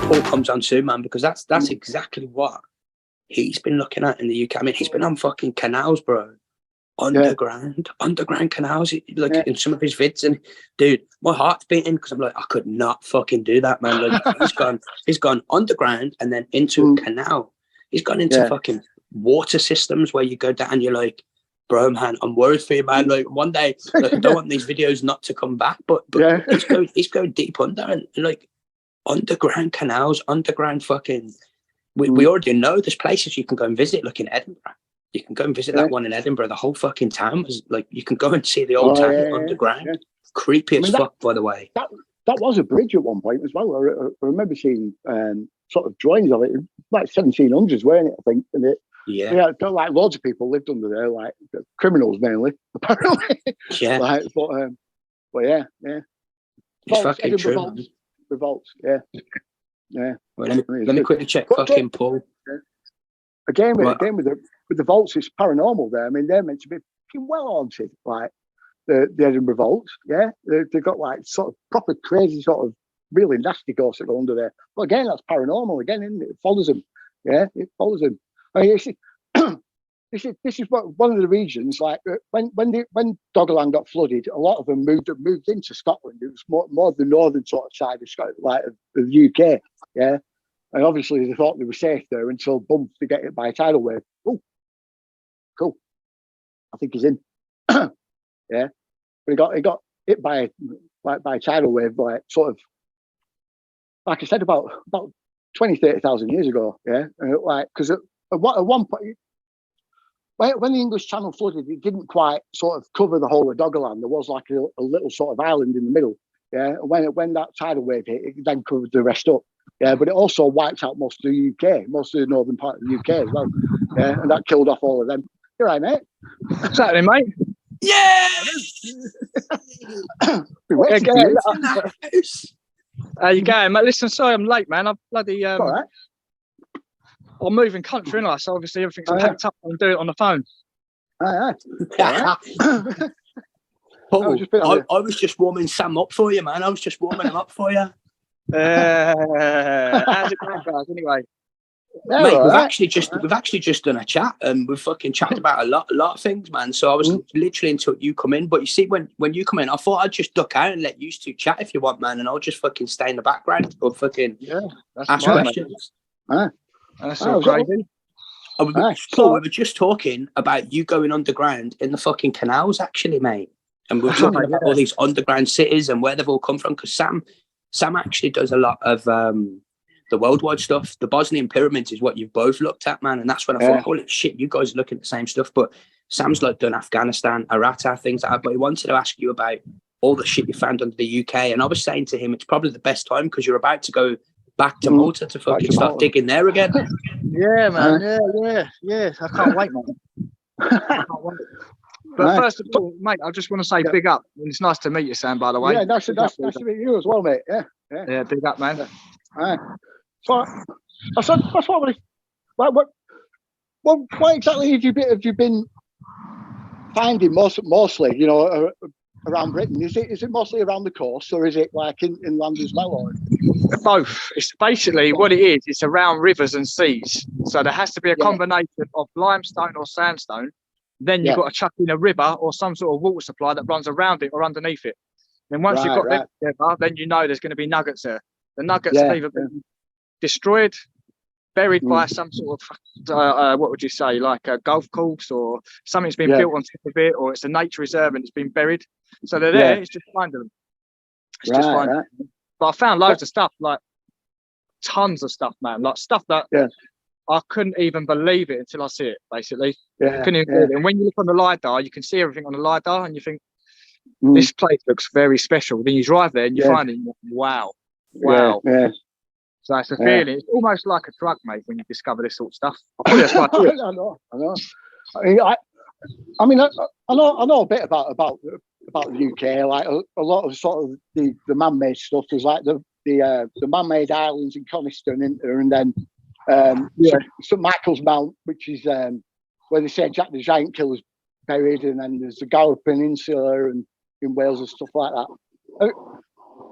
Paul comes on soon, man, because that's exactly what he's been looking at in the UK. I mean, he's been on fucking canals, bro. Underground canals, like in some of his vids, and dude, my heart's beating because I'm like, I could not fucking do that, man. Like he's gone underground and then into a canal. He's gone into fucking water systems where you go down. You're like, bro, man, I'm worried for you, man. Like one day, like, I don't want these videos not to come back, but he's going deep under and like underground canals, underground fucking. We already know there's places you can go and visit, like in Edinburgh. You can go and visit that one in Edinburgh. The whole fucking town was like, you can go and see the old town underground. Yeah. Creepy as fuck, by the way. That was a bridge at one point as well. I remember seeing sort of drawings of it, like 1700s, weren't it? I think. And like loads of people lived under there, like criminals mainly, apparently. Yeah. Like, but yeah. It's fucking true. Revolts, yeah. Well, let me quickly check fucking Paul. Again with the vaults, it's paranormal there. I mean, they're meant to be well haunted, like the Edinburgh vaults. Yeah, they've got like sort of proper crazy, sort of really nasty ghosts that go under there. But again, that's paranormal. Again, isn't it? It follows them. Yeah, it follows them. I mean, this is what one of the regions, like when Doggerland got flooded, a lot of them moved into Scotland. It was more the northern sort of side of Scotland, like of the UK. Yeah. And obviously they thought they were safe there until bumped to get hit by a tidal wave. Oh, cool. I think he's in. Yeah. But he got hit by a tidal wave, like sort of, like I said, about 20, 30,000 years ago. Yeah. And like, because at one point, when the English Channel flooded, it didn't quite sort of cover the whole of Doggerland. There was like a little sort of island in the middle. Yeah. And when that tidal wave hit, it then covered the rest up. Yeah, but it also wiped out most of the UK, most of the northern part of the UK as well. Yeah, and that killed off all of them. You're right, mate. Saturday, mate. Yeah. How you going, mate? Listen, sorry I'm late, man. I'm bloody all right. I'm moving country, and so obviously everything's packed up and do it on the phone. Paul, I was just warming Sam up for you, man. I was just warming him up for you. How's it going, guys? Anyway, mate, we've actually just done a chat, and we've fucking chatted about a lot of things, man. So I was literally until you come in, but you see, when you come in, I thought I'd just duck out and let you two chat if you want, man, and I'll just fucking stay in the background or fucking ask questions. That's so crazy. Paul, we were just talking about you going underground in the fucking canals, actually, mate, and we were talking about all these underground cities and where they've all come from, because Sam actually does a lot of the worldwide stuff. The Bosnian pyramids is what you've both looked at, man. And that's when I thought, holy shit, you guys are looking at the same stuff. But Sam's like done Afghanistan, Arata, things like that. But he wanted to ask you about all the shit you found under the UK. And I was saying to him, it's probably the best time because you're about to go back to Malta to fucking start digging there again. Yeah, man. Yeah. I can't wait, man. I can't wait. But first of all, mate, I just want to say big up. It's nice to meet you, Sam, by the way. Yeah, nice to meet you as well, mate. Yeah, big up, man. So that's what what exactly have you been finding mostly, you know, around Britain? Is it mostly around the coast, or is it like inland as well? Or? Both. It's basically what it is. It's around rivers and seas. So there has to be a combination of limestone or sandstone. Then you've got to chuck in a river or some sort of water supply that runs around it or underneath it. And once you've got them together, then you know there's going to be nuggets there. The nuggets have either been destroyed, buried by some sort of, what would you say, like a golf course or something's been built on top of it, or it's a nature reserve and it's been buried. So they're there, it's just finding them. It's just finding them. But I found loads of stuff, like tons of stuff, man. Like stuff that I couldn't even believe it until I see it, basically. Couldn't even believe it. And when you look on the LiDAR, you can see everything on the LiDAR and you think, this place looks very special. Then you drive there and you find it, wow. So it's a feeling. It's almost like a drug, mate, when you discover this sort of stuff. I probably that's why I know. I mean, I know a bit about the UK. Like a lot of sort of the man-made stuff is like the man-made islands in Coniston, and then St Michael's Mount, which is where they say Jack the Giant Killer's buried, and then there's the Gower Peninsula and in Wales and stuff like that.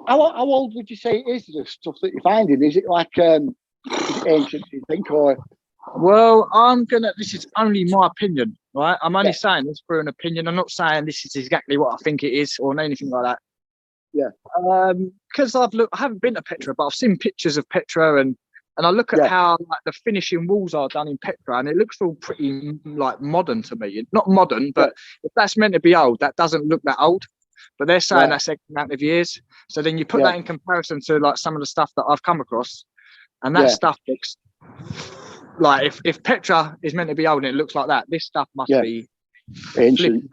how old would you say it is, the stuff that you're finding? Is it like is it ancient, do you think, or? Well, this is only my opinion, right? I'm only saying this for an opinion. I'm not saying this is exactly what I think it is or anything like that. Yeah. Because I haven't been to Petra, but I've seen pictures of Petra and I look at how like the finishing walls are done in Petra, and it looks all pretty like modern to me. Not modern, but if that's meant to be old, that doesn't look that old. But they're saying that's X amount of years. So then you put that in comparison to like some of the stuff that I've come across, and that stuff looks like if Petra is meant to be old and it looks like that, this stuff must be ancient.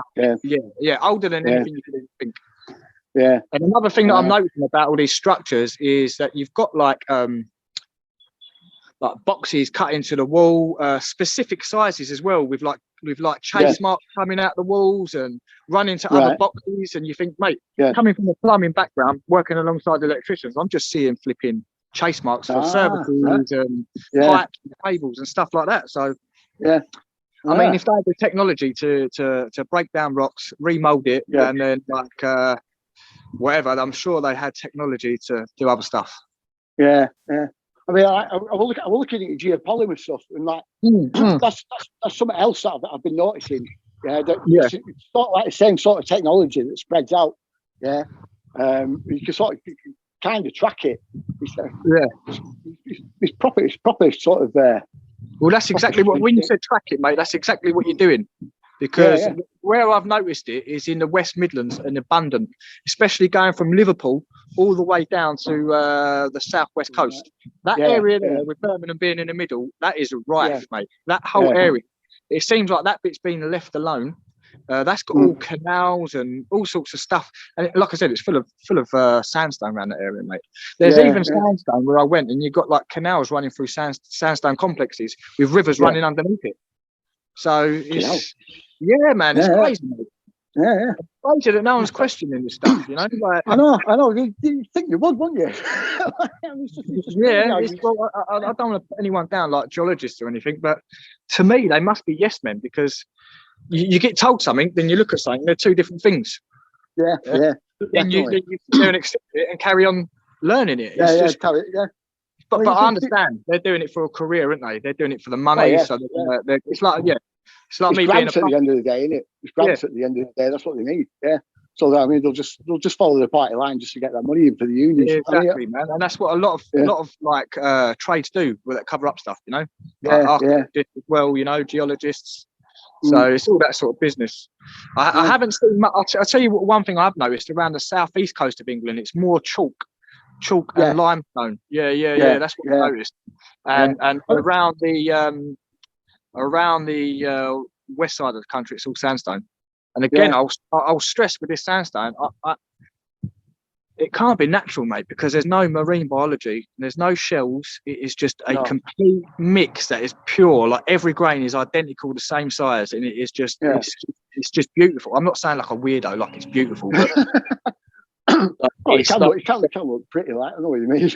Older than anything you could think. Yeah. And another thing that I'm noticing about all these structures is that you've got like boxes cut into the wall, specific sizes as well, with chase marks coming out the walls and running to other boxes. And you think, mate, coming from a plumbing background, working alongside electricians, I'm just seeing flipping chase marks for services and pipes and cables and stuff like that. So I mean, if they had the technology to break down rocks, remold it, and then like whatever, I'm sure they had technology to do other stuff. I mean, I was looking at geopolymer stuff, and like that's something else that I've been noticing. It's sort of like the same sort of technology that spreads out. You can kind of track it. It's proper sort of. Well, that's exactly what, when you said track it, mate, that's exactly what you're doing. Because where I've noticed it is in the West Midlands and Abundant, especially going from Liverpool all the way down to the southwest coast. That area there, with Birmingham being in the middle, that is rife, mate. That whole area, it seems like that bit's been left alone. That's got all canals and all sorts of stuff. And like I said, it's full of sandstone around that area, mate. There's even sandstone where I went, and you've got like canals running through sandstone complexes with rivers running underneath it. So it's man, it's crazy, mate. It's crazy that no one's questioning this stuff, you know. Like, I know. You think you would, wouldn't you? Well, I don't want to put anyone down like geologists or anything, but to me, they must be yes men, because you get told something, then you look at something. They're two different things. And you don't accept it and carry on learning it. But I understand they're doing it for a career, aren't they? They're doing it for the money. So it's like it's like me being at the end of the day, isn't it? It's grants at the end of the day. That's what they need. So I mean, they'll just follow the party line just to get that money in for the unions. Exactly, man. And that's what a lot of like trades do with that cover up stuff. You know, architects as well. You know, geologists. So it's all that sort of business. I haven't seen much. I'll tell you what, one thing I've noticed around the southeast coast of England, it's more chalk and limestone. That's what I noticed. And around the west side of the country, it's all sandstone. And again, I'll stress with this sandstone, it can't be natural, mate, because there's no marine biology, and there's no shells. It is just a complete mix that is pure. Like every grain is identical, the same size, and it is just it's just beautiful. I'm not saying like a weirdo, like it's beautiful, but it can look pretty. Like I know what you mean.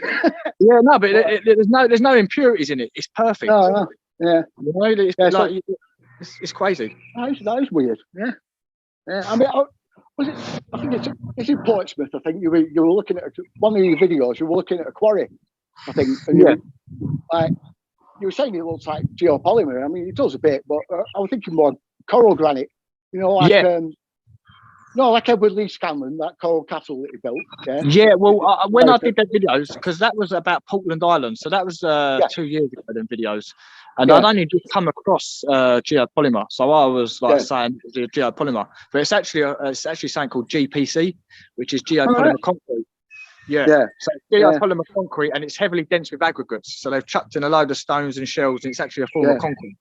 But there's no impurities in it. It's perfect. No. You know, it's crazy. That is weird. I mean, I think it's in Portsmouth. I think you were looking at one of your videos. You were looking at a quarry, I think. And you were saying it looks like geopolymer. I mean, it does a bit, but I was thinking more coral granite. You know, like Edward Lee Scanlon, that coral castle that he built. Well, when I did the videos, because that was about Portland Island, so that was 2 years ago. Them videos, and I'd only just come across geopolymer, so I was like saying it's geopolymer, but it's actually something called GPC, which is geopolymer concrete. So it's geopolymer concrete, and it's heavily dense with aggregates. So they've chucked in a load of stones and shells, and it's actually a form of concrete.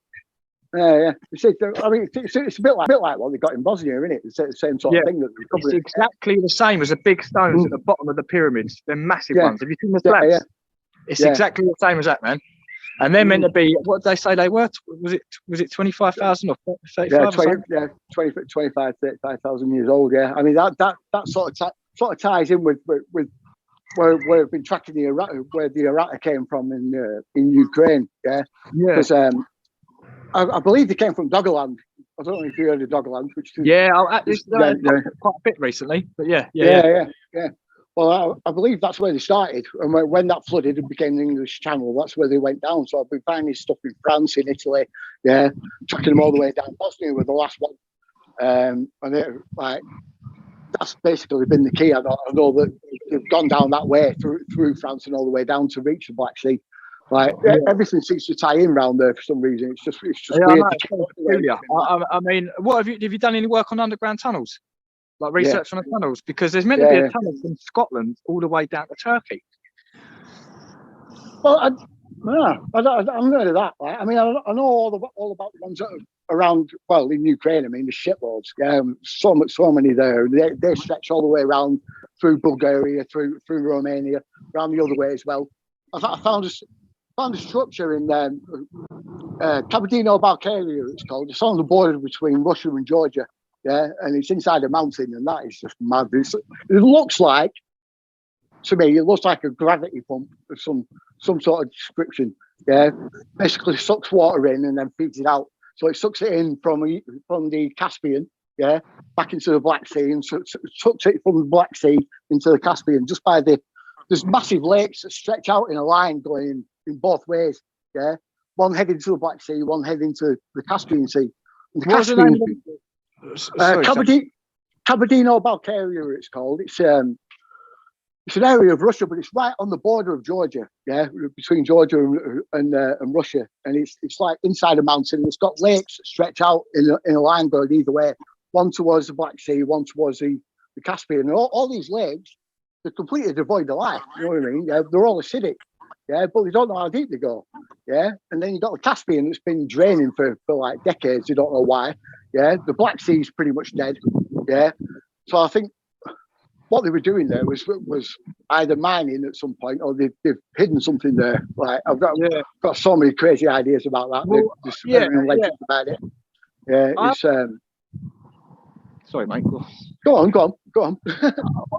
It's a bit like what they got in Bosnia, isn't it? It's the same sort of thing. It's exactly the same as the big stones at the bottom of the pyramids. They're massive ones. Have you seen the slabs? It's exactly the same as that, man. And they're meant to be, what did they say they were? Was it 25,000 or 35? 25, 35,000 years old. I mean that sort of ties in with where we've been tracking where the errata came from in Ukraine. Because I believe they came from Doggerland. I don't know if you heard of Doggerland, which is quite a bit recently, but yeah. Well, I believe that's where they started, and when that flooded and became the English Channel, that's where they went down. So I've been finding stuff in France, in Italy, tracking them all the way down. Bosnia were the last one, and that's basically been the key. I know that they've gone down that way through France and all the way down to reach the Black Sea. Everything seems to tie in around there for some reason. It's just weird. I mean, have you done any work on underground tunnels? Like research on the tunnels, because there's meant to be a tunnel from Scotland all the way down to Turkey. Well, I'm not heard of that. I mean, I know all about the ones that are around. Well, in Ukraine, I mean, there's shitloads. So many there. They stretch all the way around through Bulgaria, through Romania, around the other way as well. I found a structure in Kabardino-Balkaria. It's called. It's on the border between Russia and Georgia. Yeah, and it's inside a mountain, and that is just mad. It looks like, to me, it looks like a gravity pump of some sort of description. Yeah, basically sucks water in and then feeds it out. So it sucks it in from the Caspian, back into the Black Sea, and sucks it from the Black Sea into the Caspian. Just by there's massive lakes that stretch out in a line going in both ways. Yeah, one heading to the Black Sea, one heading to the Caspian Sea. What's the name? Kabardino-Balkaria, it's called. It's an area of Russia, but it's right on the border of Georgia. Yeah, between Georgia and Russia, and it's like inside a mountain. It's got lakes that stretch out in a line going either way. One towards the Black Sea, one towards the Caspian. And all these lakes, they're completely devoid of life. You know what I mean? Yeah, they're all acidic. Yeah, but they don't know how deep they go. Yeah, and then you've got the Caspian that's been draining for like decades. You don't know why. Yeah, the Black Sea's pretty much dead. Yeah, so I think what they were doing there was either mining at some point, or they've hidden something there. Like I've got so many crazy ideas about that. Well, legends about it. Yeah, it's sorry, mate. Go on.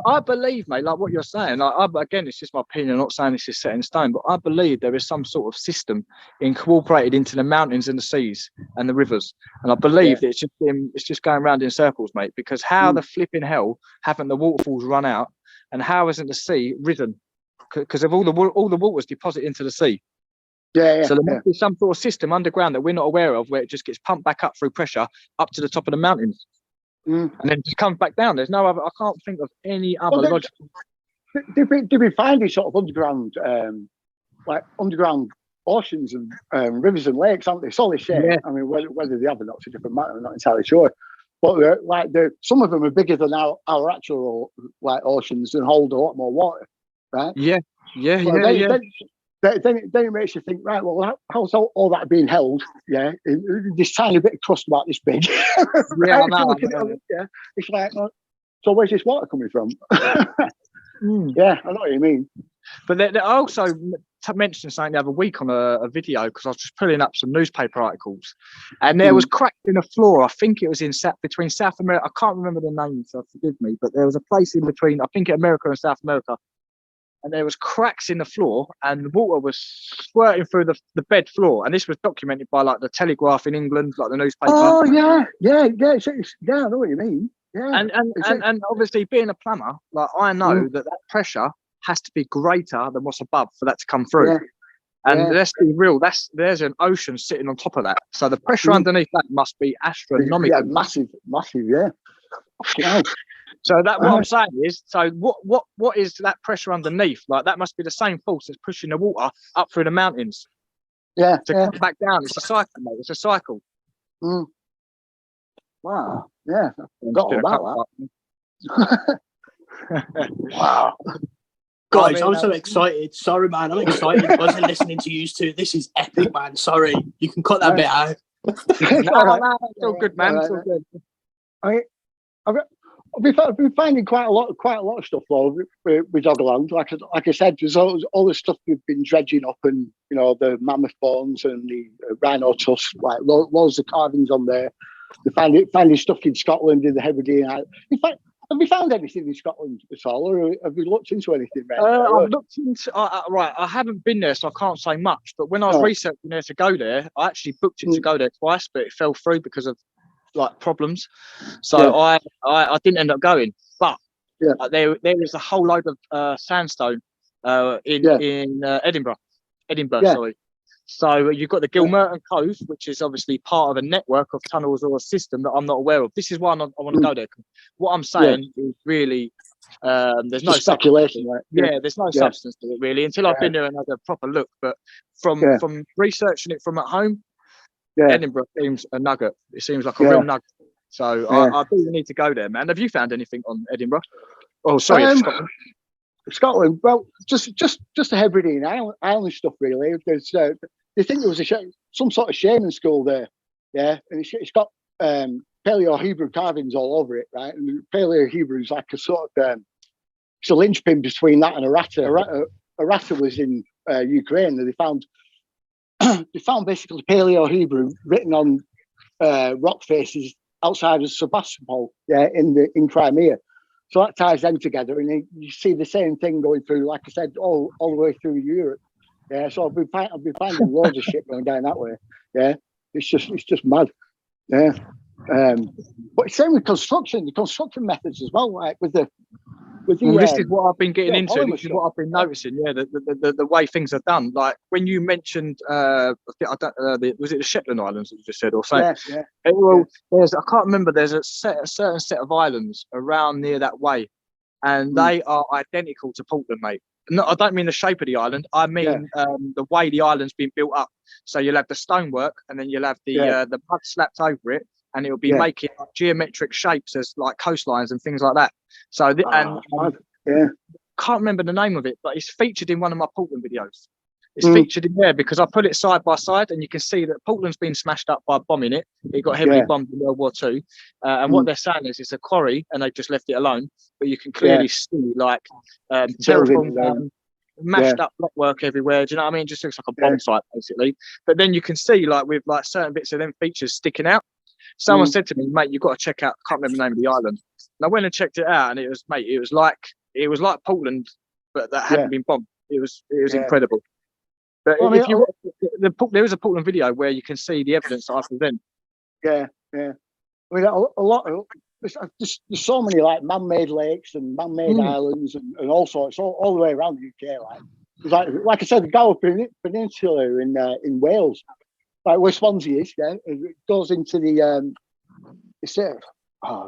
I believe, mate, like what you're saying. Again, it's just my opinion. I'm not saying this is set in stone, but I believe there is some sort of system incorporated into the mountains and the seas and the rivers. And I believe that it's just going around in circles, mate. Because how the flipping hell haven't the waterfalls run out, and how hasn't the sea risen? Because of all the waters deposit into the sea. So there must be some sort of system underground that we're not aware of, where it just gets pumped back up through pressure up to the top of the mountains. And then just comes back down. There's no other. I can't think of any other logical. Did we find these sort of underground, underground oceans and rivers and lakes? Aren't they? Solid shit. Yeah. I mean, whether they have or not is a different matter. I'm not entirely sure. But some of them are bigger than our actual oceans and hold a lot more water, right? Yeah. Then it makes you think, right, well, how's all that being held? Yeah, in this tiny bit of crust about this big. Right? It's like, so where's this water coming from? Yeah, I know what you mean. But I also mentioned something the other week on a video, because I was just pulling up some newspaper articles, and there was cracks in the floor. I think it was between South America. I can't remember the name, so forgive me. But there was a place in between, I think, America and South America. And there was cracks in the floor, and water was squirting through the bed floor. And this was documented by like the Telegraph in England, like the newspaper. Oh yeah. I know what you mean. Yeah. And obviously, being a plumber, like I know that pressure has to be greater than what's above for that to come through. Yeah. And let's be real, there's an ocean sitting on top of that. So the pressure underneath that must be astronomical. Yeah, massive, yeah. Yeah. So that what I'm saying is, so what is that pressure underneath? Like that must be the same force that's pushing the water up through the mountains. Yeah. To come back down. It's a cycle, mate. It's a cycle. Wow. Yeah. I forgot all about that. Wow. Guys, I'm so excited. Sorry, man. I'm excited. I wasn't listening to you two. This is epic, man. Sorry. You can cut that bit out. No, it's all good, man. It's all good. I've been finding quite a lot of stuff though with Doggerland. Like I said, there's all the stuff we've been dredging up, and the mammoth bones and the rhino tusks, like loads of carvings on there. They finding stuff in Scotland in the Hebridean. In fact, have we found anything in Scotland at all, or have we looked into anything? I've looked into right. I haven't been there, so I can't say much. But when I was researching there to go there, I actually booked it to go there twice, but it fell through because of problems. So I didn't end up going. But there is a whole load of sandstone in Edinburgh, sorry. So you've got the Gilmerton Cove, which is obviously part of a network of tunnels or a system that I'm not aware of. This is why I want to go there. What I'm saying is really, there's no speculation. There's no substance to it really until I've been there and had a proper look. But from researching it from at home, Edinburgh seems a nugget. It seems like a real nugget. So I do need to go there, man. Have you found anything on Edinburgh? Oh, sorry, Scotland. Scotland. Well, just the Hebridean Island stuff, really. There's they think there was some sort of shaman school there, and it's got Paleo Hebrew carvings all over it, right? And Paleo Hebrew is like a sort of it's a linchpin between that and Arata. Arata was in Ukraine, and they found basically Paleo Hebrew written on rock faces outside of Sebastopol, in Crimea. So that ties them together, and you see the same thing going through, like I said, all the way through Europe. Yeah, so I've been finding loads of shit going down that way. Yeah, it's just mad. Yeah, but same with the construction methods as well, like with the. Well, this is what I've been getting into. This is what I've been noticing. Yeah, the way things are done. Like when you mentioned, was it the Shetland Islands that you just said, or something? I can't remember. There's a certain set of islands around near that way, and they are identical to Portland, mate. No, I don't mean the shape of the island. I mean the way the island's been built up. So you'll have the stonework, and then you'll have the mud slapped over it, and it'll be making like geometric shapes as like coastlines and things like that. So can't remember the name of it, but it's featured in one of my Portland videos. It's featured in there because I put it side by side, and you can see that Portland's been smashed up by bombing it. It got heavily bombed in World War II, and what they're saying is it's a quarry, and they've just left it alone. But you can clearly see like terraform, mashed up blockwork everywhere. Do you know what I mean? It just looks like a bomb site basically. But then you can see like with like certain bits of them features sticking out. Someone said to me, mate, you've got to check out, I can't remember the name of the island. And I went and checked it out, and it was like Portland, but that hadn't been bombed. It was incredible. But if you watch there is a Portland video where you can see the evidence that I present. Yeah. I mean, a lot of there's so many like man-made lakes and man-made islands and all sorts all the way around the UK. Like I said, the Gower Peninsula in Wales. Like where Swansea is, it goes into the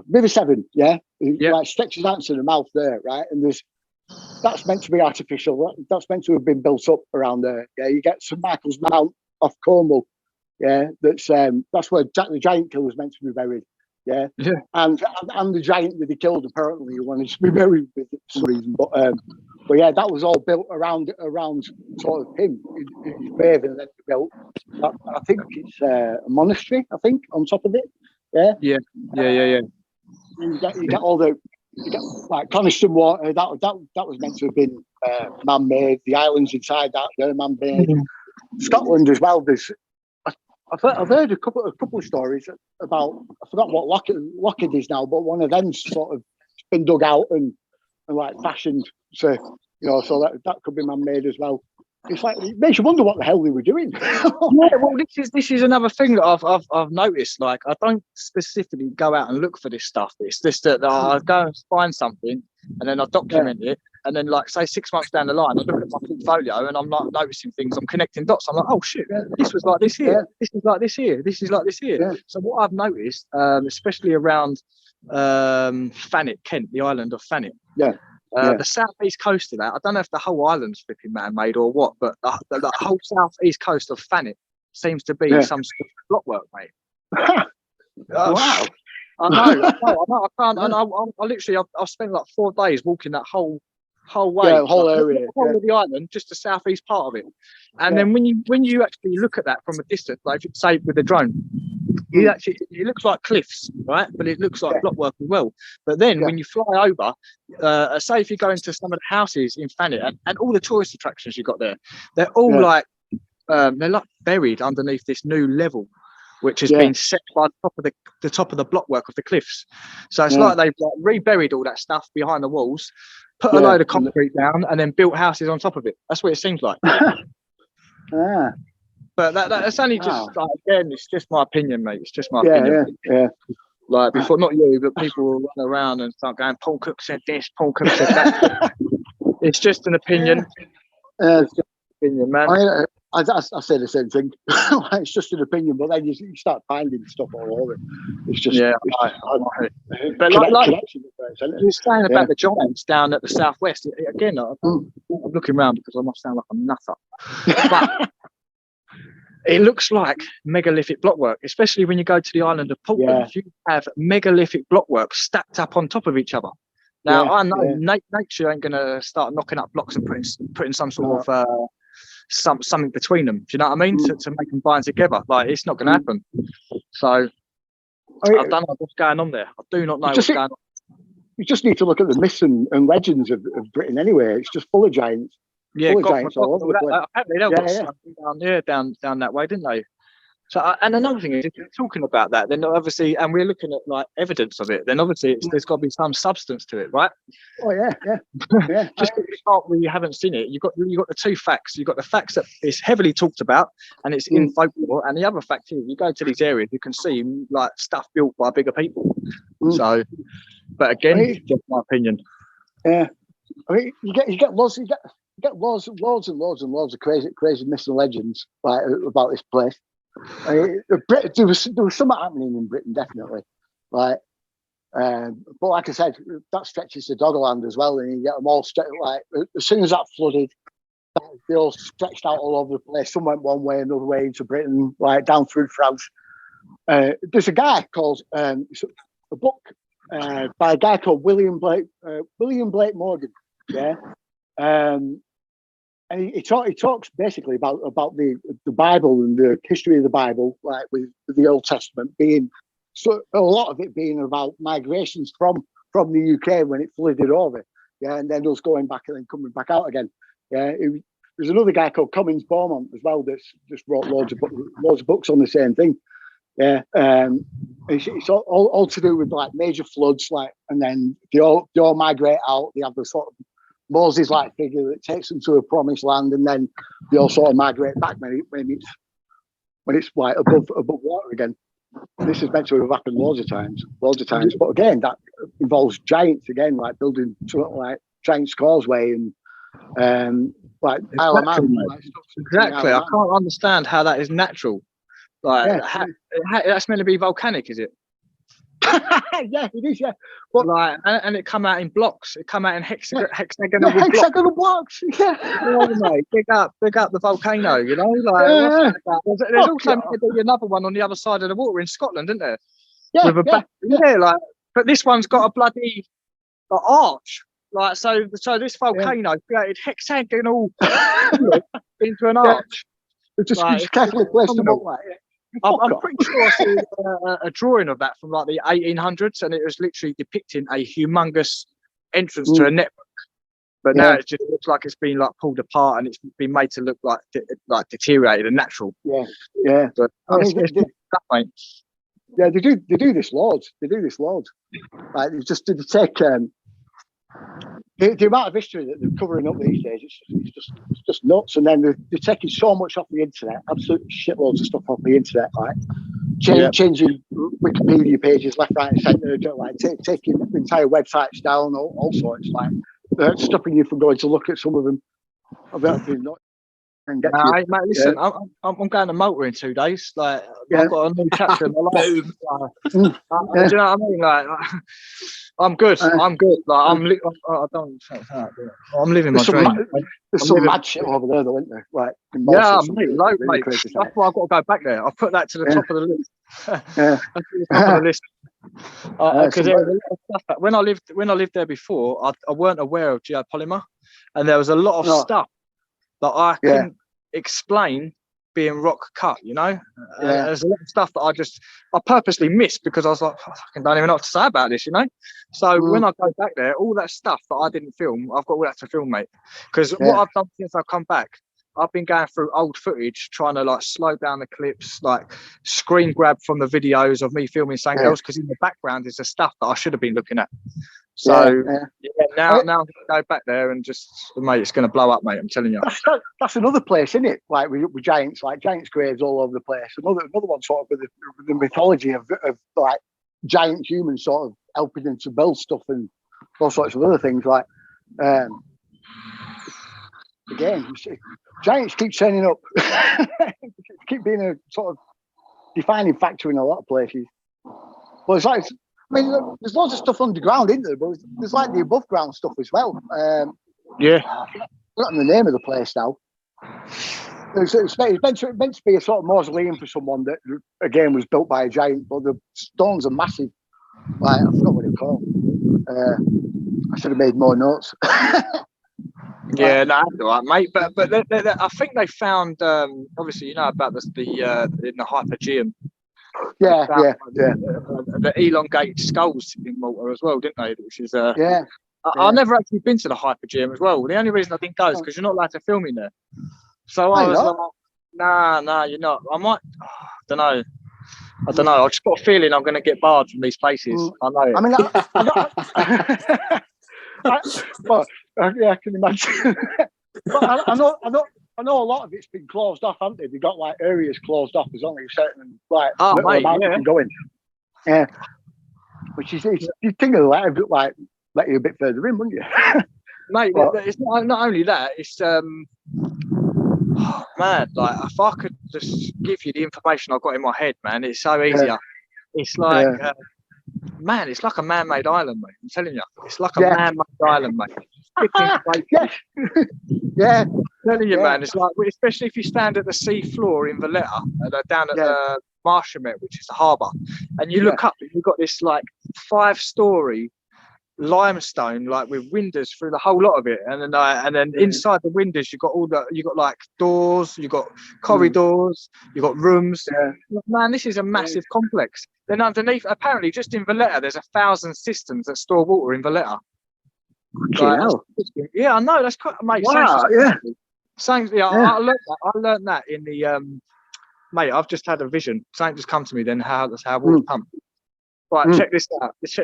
River Severn, like stretches out to the mouth there, right? And that's meant to be artificial. That's meant to have been built up around there. Yeah, you get St Michael's Mount off Cornwall. Yeah, that's where Jack the Giant Killer was meant to be buried. Yeah. And the giant that he killed apparently wanted to be buried with it for some reason. But yeah, that was all built around sort of him, his grave, and then built. I think it's a monastery. I think on top of it. Yeah. You get all the like Coniston Water. That was meant to have been man-made. The islands inside that they're man-made. Scotland as well. I've heard a couple of stories about, I forgot what Lockheed is now, but one of them sort of been dug out and like fashioned. So so that could be man-made as well. It's like it makes you wonder what the hell they were doing. Well, this is another thing that I've noticed. Like I don't specifically go out and look for this stuff. It's just that I go and find something and then I document it. And then, like, say 6 months down the line, I look at my portfolio and I'm like noticing things. I'm connecting dots. I'm like, oh shit, this was like this here. This is like this here. This is like this here. Yeah. So what I've noticed, especially around Thanet, Kent, the island of Thanet. The southeast coast of that, I don't know if the whole island's flipping man-made or what, but the whole southeast coast of Thanet seems to be some sort of blockwork, mate. Wow. I know. I can't. And I've spent like 4 days walking that whole way, whole area, the whole of the island, just the southeast part of it. And then when you actually look at that from a distance, like say with a drone, it looks like cliffs, right? But it looks like blockwork as well. But then when you fly over, say if you go into some of the houses in Thanet and all the tourist attractions you got there, they're all like they're like buried underneath this new level, which has been set by the top of the blockwork of the cliffs. So it's like they've like reburied all that stuff behind the walls, put a load of concrete down, and then built houses on top of it. That's what it seems like. But that's only just like, again, it's just my opinion, mate. It's just my opinion. Yeah. Like before, not you, but people will run around and start going, Paul Cook said this, Paul Cook said that. It's just an opinion. It's just an opinion, man. I say the same thing. It's just an opinion, but then you start finding stuff all over. It's just, but like you're saying about the Giants down at the southwest. Again, I'm looking around because I must sound like a nutter. But it looks like megalithic blockwork, especially when you go to the island of Portland. You have megalithic blockwork stacked up on top of each other. Now I know nature ain't gonna start knocking up blocks and putting some sort of something between them. Do you know what I mean? To make them bind together. Like it's not going to happen. So I don't know what's going on there. I do not know what's going on. You just need to look at the myths and legends of Britain anyway. It's just full of giants. Yeah, giants all over the place. Apparently they got something down that way, didn't they? So, and another thing is, if you're talking about that, then obviously, and we're looking at like evidence of it, then obviously there's got to be some substance to it, right? Oh yeah. Just because you haven't seen it, you got the two facts. You got the facts that it's heavily talked about and it's in folklore, and the other fact is, you go to these areas, you can see like stuff built by bigger people. So, but again, just my opinion. Yeah, I mean, you get loads and loads of crazy myths and legends like about this place. I mean, there was something happening in Britain, definitely. Like, but like I said, that stretches to Doggerland as well, and you get them all like as soon as that flooded, they all stretched out all over the place. Some went one way, another way into Britain, like down through France. There's a guy called a book by a guy called William Blake Morgan. Yeah. And he talks basically about the Bible and the history of the Bible, like with the Old Testament being a lot of it being about migrations from the UK when it flooded over, and then us going back and then coming back out again. There's another guy called Cummins Beaumont as well that's just wrote loads of books on the same thing. It's all to do with like major floods, like, and then they all migrate out. They have the sort of Moses-like figure that takes them to a promised land, and then they all sort of migrate back when it's like above water again. And this is meant to have happened loads of times. But again, that involves giants again, like building sort of like giant's causeway and like Isle of Man. Exactly. I can't understand how that is natural. Like that's meant to be volcanic, is it? Yeah, it is. Yeah, but like, and it come out in blocks. It come out in hexagonal blocks. Yeah, mate, big up the volcano. You know, like there's also meant to be another one on the other side of the water in Scotland, isn't there? Yeah, like, but this one's got a bloody arch. Like so this volcano created hexagonal into an arch. Just carefully placed them up like. I'm pretty sure I saw a drawing of that from like the 1800s, and it was literally depicting a humongous entrance to a network. But now it just looks like it's been like pulled apart, and it's been made to look like deteriorated and natural. Yeah. But they do this loads. Like they take the amount of history that they're covering up these days, it's just nuts. And then they're taking so much off the internet, absolutely shitloads of stuff off the internet, like changing Wikipedia pages left, right, and centre, like taking entire websites down, all sorts, like stopping you from going to look at some of them. Mate, listen, I'm going to Malta in 2 days. Like, I've got a new chapter in my life. Do you know what I mean? Like, I'm good. Like, I'm living my dream. There's some mad shit over there, though, isn't there? Like, mate. That's why I've got to go back there. I've put that to the top of the list. That's to the top of the list. Because there was a lot of stuff that when I lived there before, I weren't aware of geopolymer, and there was a lot of stuff that I couldn't explain being rock cut, you know. There's a lot of stuff that I purposely missed because I was like, I don't even know what to say about this, you know. So when I go back there, all that stuff that I didn't film, I've got all that to film, mate. Because what I've done since I've come back, I've been going through old footage, trying to like slow down the clips, like screen grab from the videos of me filming something else, because in the background is the stuff that I should have been looking at. So now I'm going to go back there and just, mate, it's going to blow up, mate. I'm telling you. That's another place, isn't it? Like with giants graves all over the place. Another one sort of with the mythology of like giant humans sort of helping them to build stuff and all sorts of other things. Like, again, you see, giants keep turning up, keep being a sort of defining factor in a lot of places. But it's like, I mean, there's lots of stuff underground, isn't there? But there's like the above ground stuff as well. Yeah. I've forgotten the name of the place now. It's meant to be a sort of mausoleum for someone that, again, was built by a giant, but the stones are massive. Like, I forgot what it's called. I should have made more notes. Yeah, no, that's all right, mate. But I think they found, obviously, you know about in the Hypogeum. Yeah. The elongated skulls in Malta as well, didn't they? Which is yeah. I've never actually been to the Hypogeum as well. The only reason I didn't go is because you're not allowed to film in there. So I was like, nah, you're not. I might. I don't know. I just got a feeling I'm going to get barred from these places. I know it. I mean, I can imagine. But I know a lot of it's been closed off, haven't they? They've got like areas closed off. There's only a certain amount you can go in. Yeah. Which is, you think of like let you a bit further in, wouldn't you? Mate, it's not only that. It's man, like if I could just give you the information I've got in my head, man, it's so easier. Yeah. It's like, man, it's like a man-made island, mate. I'm telling you, it's like a man-made island, mate. Yeah. I'm telling you, man, it's like, especially if you stand at the sea floor in Valletta, down at the Marshamet, which is the harbour, and you look up, and you've got this like 5-story limestone, like with windows through the whole lot of it, and then inside the windows you got like doors, you got corridors, you got rooms. Man, this is a massive complex. Then underneath, apparently just in Valletta, there's 1,000 cisterns that store water in Valletta. Yeah, I know, that's quite, mate. Wow. I learned that in the mate, I've just had a vision. Something just come to me then, that's how water's pumped. Right, check this out. This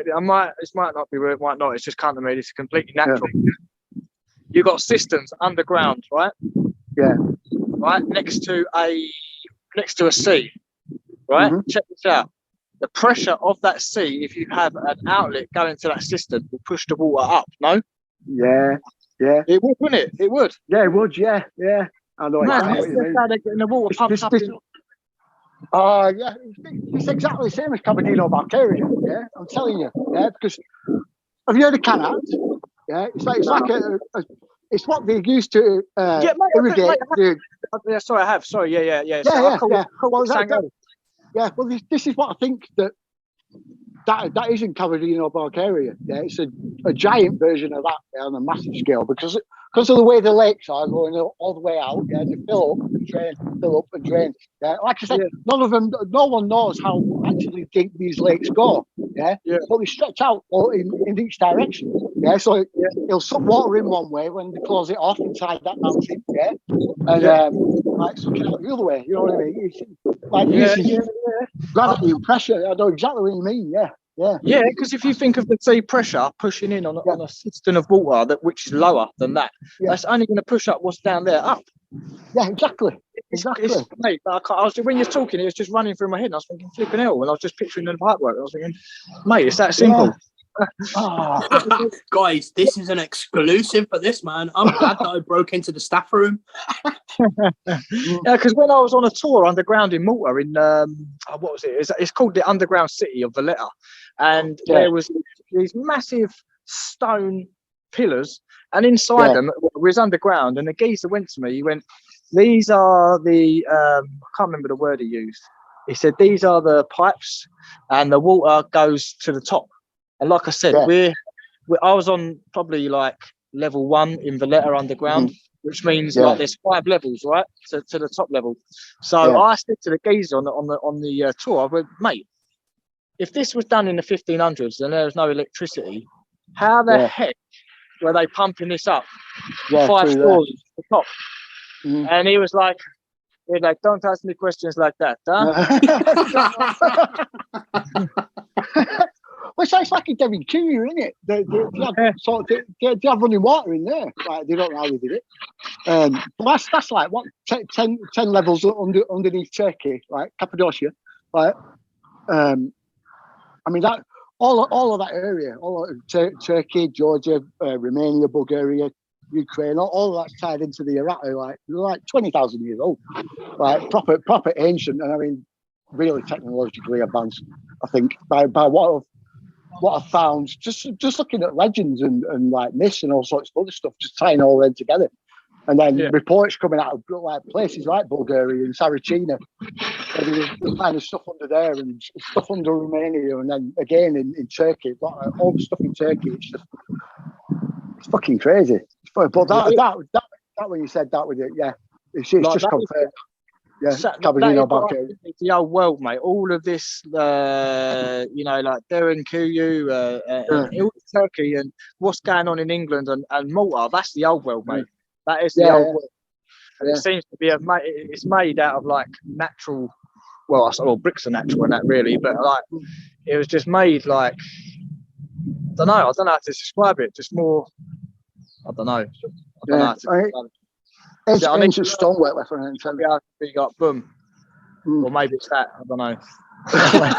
might not be weird, might not. It's just come to me. This is completely natural. You got cisterns underground, right? Yeah. Right next to a sea, right? Check this out. The pressure of that sea, if you have an outlet going to that cistern, will push the water up. No. Yeah. It would, wouldn't it? It would. Yeah, it would. Yeah. I know. Man, that's how they're getting the water pumped up. It's exactly the same as Kabardino-Balkaria. Yeah, I'm telling you. Yeah, because have you heard of Canat? Yeah, it's like it's what they used to irrigate. Sorry, I have. Sorry, yeah. Well, this is what I think that isn't Kabardino-Balkaria. Yeah, it's a giant version of that on a massive scale because of the way the lakes are going all the way out. Yeah, they fill up and drain, fill up and drain. Yeah, like I said, no one knows how actually deep these lakes go. Yeah, but they stretch out in each direction. Yeah, so it'll suck water in one way when they close it off inside that mountain. Yeah, and like sucking out the other way. You know what I mean? It's like gravity and pressure. I know exactly what you mean. Yeah, because if you think of the sea pressure pushing in on a cistern of water which is lower than that, that's only going to push up what's down there up. Yeah, exactly. Mate, when you're talking, it was just running through my head. And I was thinking, flipping hell, and I was just picturing the pipe work. I was thinking, mate, it's that simple. Guys, this is an exclusive for this, man. I'm glad that I broke into the staff room. Because when I was on a tour underground in Malta, in what was it? It's called the Underground City of Valletta, and there was these massive stone pillars, and inside them was underground. And the geezer went to me. He went, "These are the I can't remember the word he used. He said these are the pipes, and the water goes to the top." And like I said, I was on probably like level 1 in Valletta underground, which means like there's 5 levels, right, to the top level. So I said to the geezer on the tour, I went, mate, if this was done in the 1500s and there was no electricity, how the heck were they pumping this up 5 stories to the top? And he was like, don't ask me questions like that, huh? Well, it's like a Devon King, isn't it? They have running water in there. Like, they don't know how they did it. But that's like, what, 10 levels underneath Turkey, like Cappadocia. Like, I mean, that all of that area, all of Turkey, Georgia, Romania, Bulgaria, Ukraine, all of that's tied into the Iraq, like 20,000 years old, like proper ancient, and I mean, really technologically advanced. I think by what I've found, just looking at legends and like myths and all sorts of other stuff, just tying all them together. And then reports coming out of like places like Bulgaria and Saracina, there's kind of stuff under there and stuff under Romania, and then again in Turkey, all the stuff in Turkey. It's fucking crazy. But that when you said that with it, it's like just confirmed. The old world, mate. All of this, like Deren Kuyu, all Turkey, and what's going on in England and Malta. That's the old world, mate. That is the old world. And it seems to be it's made out of like natural. Well, bricks are natural and that really, but like it was just made like I don't know how to describe it. Just more. I don't know. Ancient stonework reference. Big up, boom. Or maybe it's that. I don't know.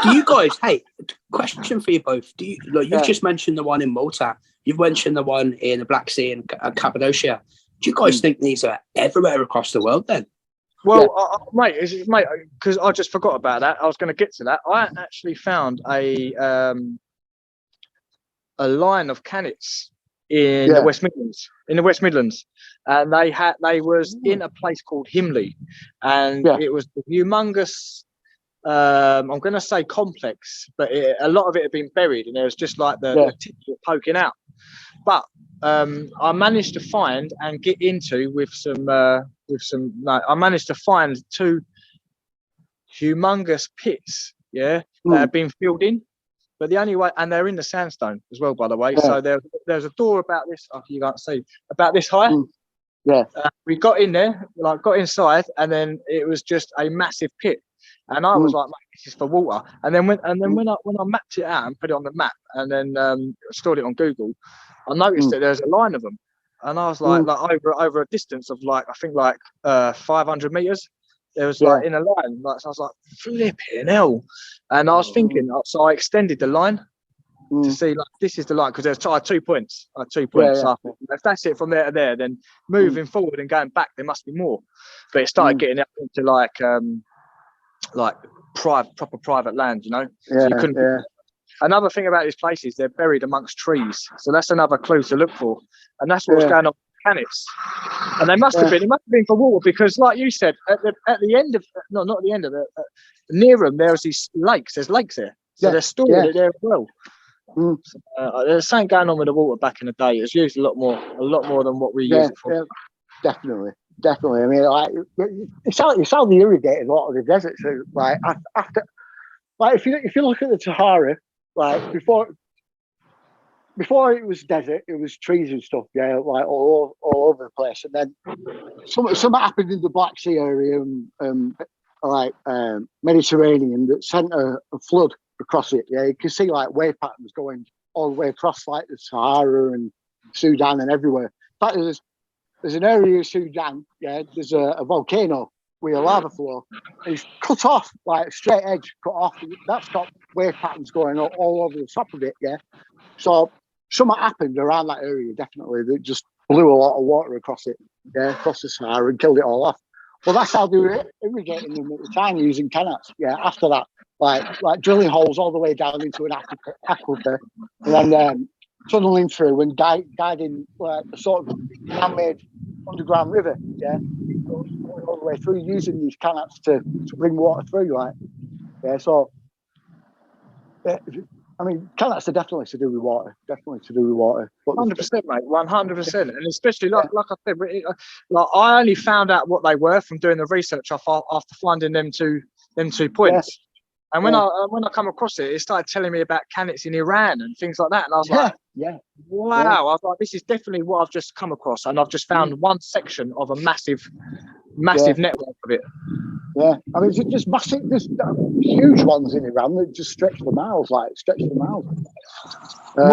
Do you guys? Hey, question for you both. Do you you've just mentioned the one in Malta? You've mentioned the one in the Black Sea and Cappadocia. Do you guys think these are everywhere across the world then? Well, mate, because I just forgot about that. I was going to get to that. I actually found a line of cannets in the West Midlands. And they was in a place called Himley, and it was the humongous. I'm going to say complex, but a lot of it had been buried, and there was just like the tips were poking out. But I managed to find and get into I managed to find 2 humongous pits, that have been filled in. But the only way, and they're in the sandstone as well, by the way. So there's a door about this. Oh, you can't see about this high. We got in there, got inside, and then it was just a massive pit. And I was like, mate, this is for water. And then when I mapped it out and put it on the map, and then stored it on Google, I noticed that there's a line of them, and I was like over a distance of I think 500 meters. There was in a line, so I was like, flipping hell. And I was thinking, so I extended the line to see this is the line, because I had 2 points. So I thought, if that's it from there to there, then moving forward and going back, there must be more. But it started getting up into proper private land, so you couldn't. Another thing about these places, they're buried amongst trees, so that's another clue to look for, and that's what's going on with cannets. And it must have been for water, because like you said, at the end of not at the end of it, near them there's these lakes. There's lakes there, so they're stored there as well. There's something going on with the water back in the day. It's used a lot more than what we use it for. Definitely. I mean, it's how they irrigated a lot of the deserts. So, if you look at the Sahara, before it was desert, it was trees and stuff, all over the place. And then something happened in the Black Sea area, Mediterranean, that sent a flood across it. You can see wave patterns going all the way across the Sahara and Sudan and everywhere. In fact, there's an area of Sudan, there's a volcano with a lava flow. It's cut off, straight edge, cut off. That's got wave patterns going all over the top of it, So something happened around that area, definitely, that just blew a lot of water across it, across the Sahara, and killed it all off. Well, that's how they were irrigating them at the time, using canals. After that, like drilling holes all the way down into an aquifer, and then tunneling through and guiding a sort of man-made underground river, all the way through, using these canals to bring water through, so. I mean, canals are definitely to do with water. 100%, mate. 100%, and especially like I said, I only found out what they were from doing the research after finding them two points. And when I come across it, it started telling me about canets in Iran and things like that, and I was like, wow! I was like, this is definitely what I've just come across, and I've just found one section of a massive network of it. I mean, just massive, there's huge ones in Iran that just stretch for miles. Well,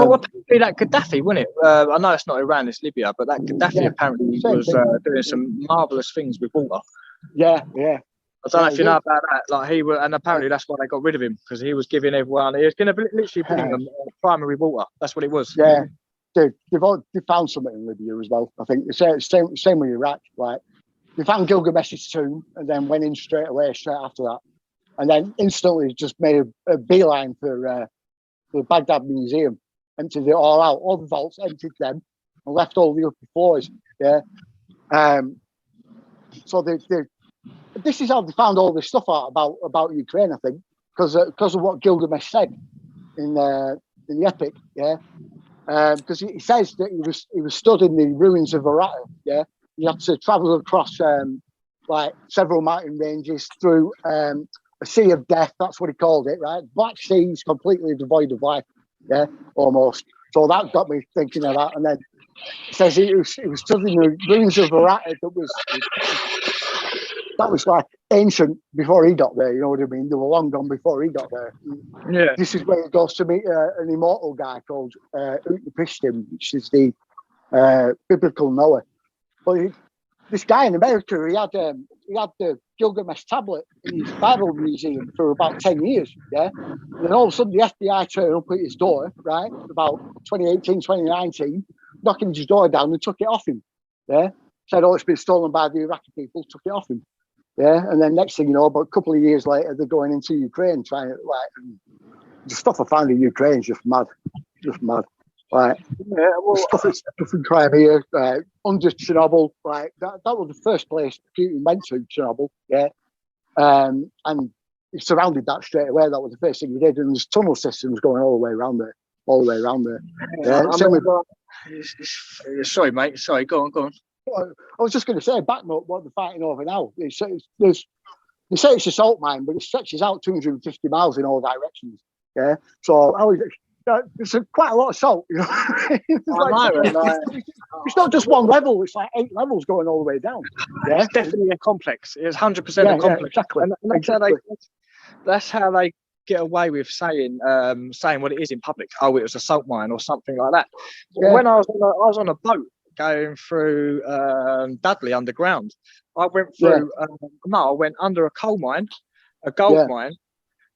what be that Gaddafi, wasn't it? I know it's not Iran, it's Libya, but that Gaddafi apparently was doing some marvelous things with water. I don't know if you know about that. Like and apparently that's why they got rid of him, because he was giving everyone. He was going to literally bring them primary water. That's what it was. Yeah, they found something in Libya as well. I think the same with Iraq. Like they found Gilgamesh's tomb and then went in straight after that, and then instantly just made a beeline for the Baghdad Museum, emptied it all out, all the vaults, emptied them, and left all the upper floors. Yeah. So this is how they found all this stuff out about Ukraine, I think, because of what Gilgamesh said in the epic, yeah. Because he says that he was stood in the ruins of Arata, yeah. He had to travel across like several mountain ranges through a sea of death. That's what he called it, right? Black seas, completely devoid of life, yeah, almost. So that got me thinking of that, and then it says he was stood in the ruins of Arata that was like ancient before he got there, you know what I mean? They were long gone before he got there. Yeah. This is where he goes to meet an immortal guy called Utnapishtim, which is the biblical Noah. But this guy in America, he had the Gilgamesh tablet in his Bible museum for about 10 years, yeah? And then all of a sudden the FBI turned up at his door, right, about 2018, 2019, knocking his door down and took it off him, yeah? Said, oh, it's been stolen by the Iraqi people, took it off him. Yeah, and then next thing you know, about a couple of years later, they're going into Ukraine, trying to the stuff I found in Ukraine is just mad. Like, stuff in Crimea, under Chernobyl, like that was the first place Putin went to, Chernobyl, yeah. And he surrounded that straight away. That was the first thing he did, and there's tunnel systems going all the way around there. Yeah, sorry, mate. Sorry, go on. I was just going to say, back up what they're fighting over now. They say it's a salt mine, but it stretches out 250 miles in all directions. Yeah, so it's quite a lot of salt. You know, it's not just one level; it's like 8 levels going all the way down. Yeah, it's definitely a complex. It's 100% a complex. Yeah, exactly. And that's how they get away with saying what it is in public. Oh, it was a salt mine or something like that. Yeah. When I was on a boat going through Dudley underground, I went through. I went under a coal mine, a gold mine.